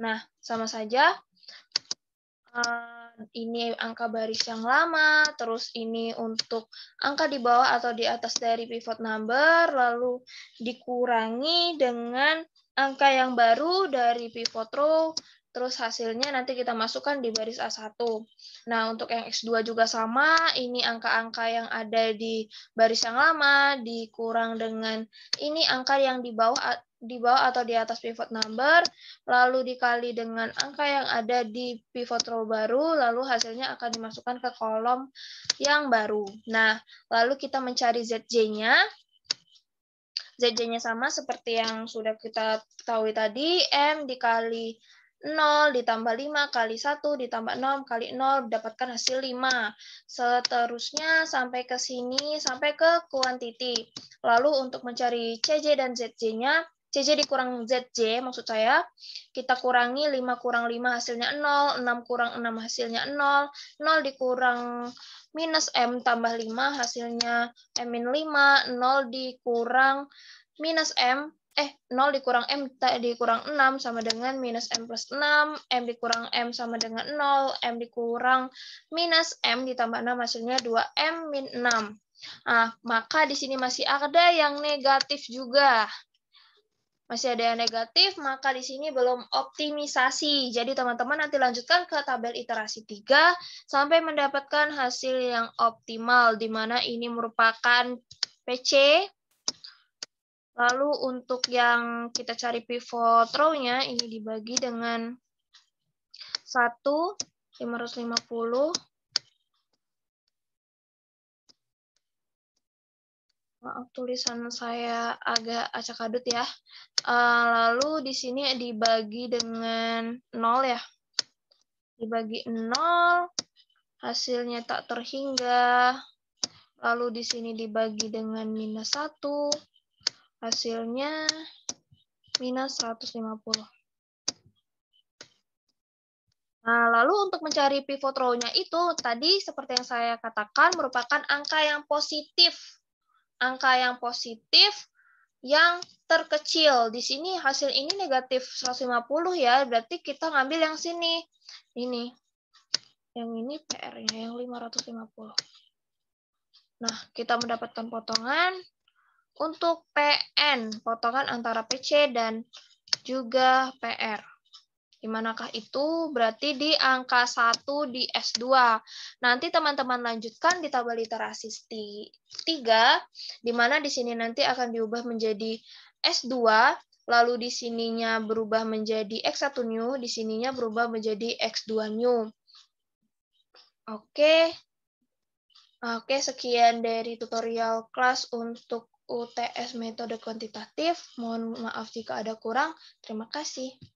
[SPEAKER 3] Nah, sama saja. Ini angka baris yang lama, terus ini untuk angka di bawah atau di atas dari pivot number, lalu dikurangi dengan angka yang baru dari pivot row, terus hasilnya nanti kita masukkan di baris A1. Nah, untuk yang X2 juga sama, ini angka-angka yang ada di baris yang lama, dikurang dengan ini angka yang di bawah atau di atas pivot number, lalu dikali dengan angka yang ada di pivot row baru, lalu hasilnya akan dimasukkan ke kolom yang baru. Nah, lalu kita mencari ZJ-nya. ZJ-nya sama seperti yang sudah kita ketahui tadi, M dikali 0 ditambah 5 kali 1 ditambah 0 kali 0 dapatkan hasil 5. Seterusnya sampai ke sini, sampai ke kuantiti. Lalu untuk mencari CJ dan ZJ-nya, CJ dikurang ZJ, maksud saya, kita kurangi 5 kurang 5 hasilnya 0, 6 kurang 6 hasilnya 0, 0 dikurang minus M tambah 5 hasilnya M-5, 0 dikurang minus M, 0 dikurang M dikurang 6 sama dengan minus M plus 6, M dikurang M sama dengan 0, M dikurang minus M ditambah 6 hasilnya 2M min 6. Nah, maka di sini masih ada yang negatif juga. Masih ada yang negatif, maka di sini belum optimisasi. Jadi teman-teman nanti lanjutkan ke tabel iterasi 3 sampai mendapatkan hasil yang optimal, di mana ini merupakan PC. Lalu untuk yang kita cari pivot row-nya, ini dibagi dengan 1, 550. Maaf, tulisan saya agak acak-adut ya. Lalu di sini dibagi dengan 0 ya. Dibagi 0, hasilnya tak terhingga. Lalu di sini dibagi dengan minus 1, hasilnya minus 150. Nah, lalu untuk mencari pivot row-nya itu, tadi seperti yang saya katakan, merupakan angka yang positif. Angka yang positif yang terkecil. Di sini hasil ini negatif 150 ya, berarti kita ngambil yang sini. Ini. Yang ini PR-nya, yang 550. Nah, kita mendapatkan potongan untuk PN, potongan antara PC dan juga PR. Di manakah itu? Berarti di angka 1 di S2. Nanti teman-teman lanjutkan di tabel iterasi 3, di mana di sini nanti akan diubah menjadi S2, lalu di sininya berubah menjadi X1 new, di sininya berubah menjadi X2 new. Oke, sekian dari tutorial kelas untuk UTS metode kuantitatif. Mohon maaf jika ada kurang. Terima kasih.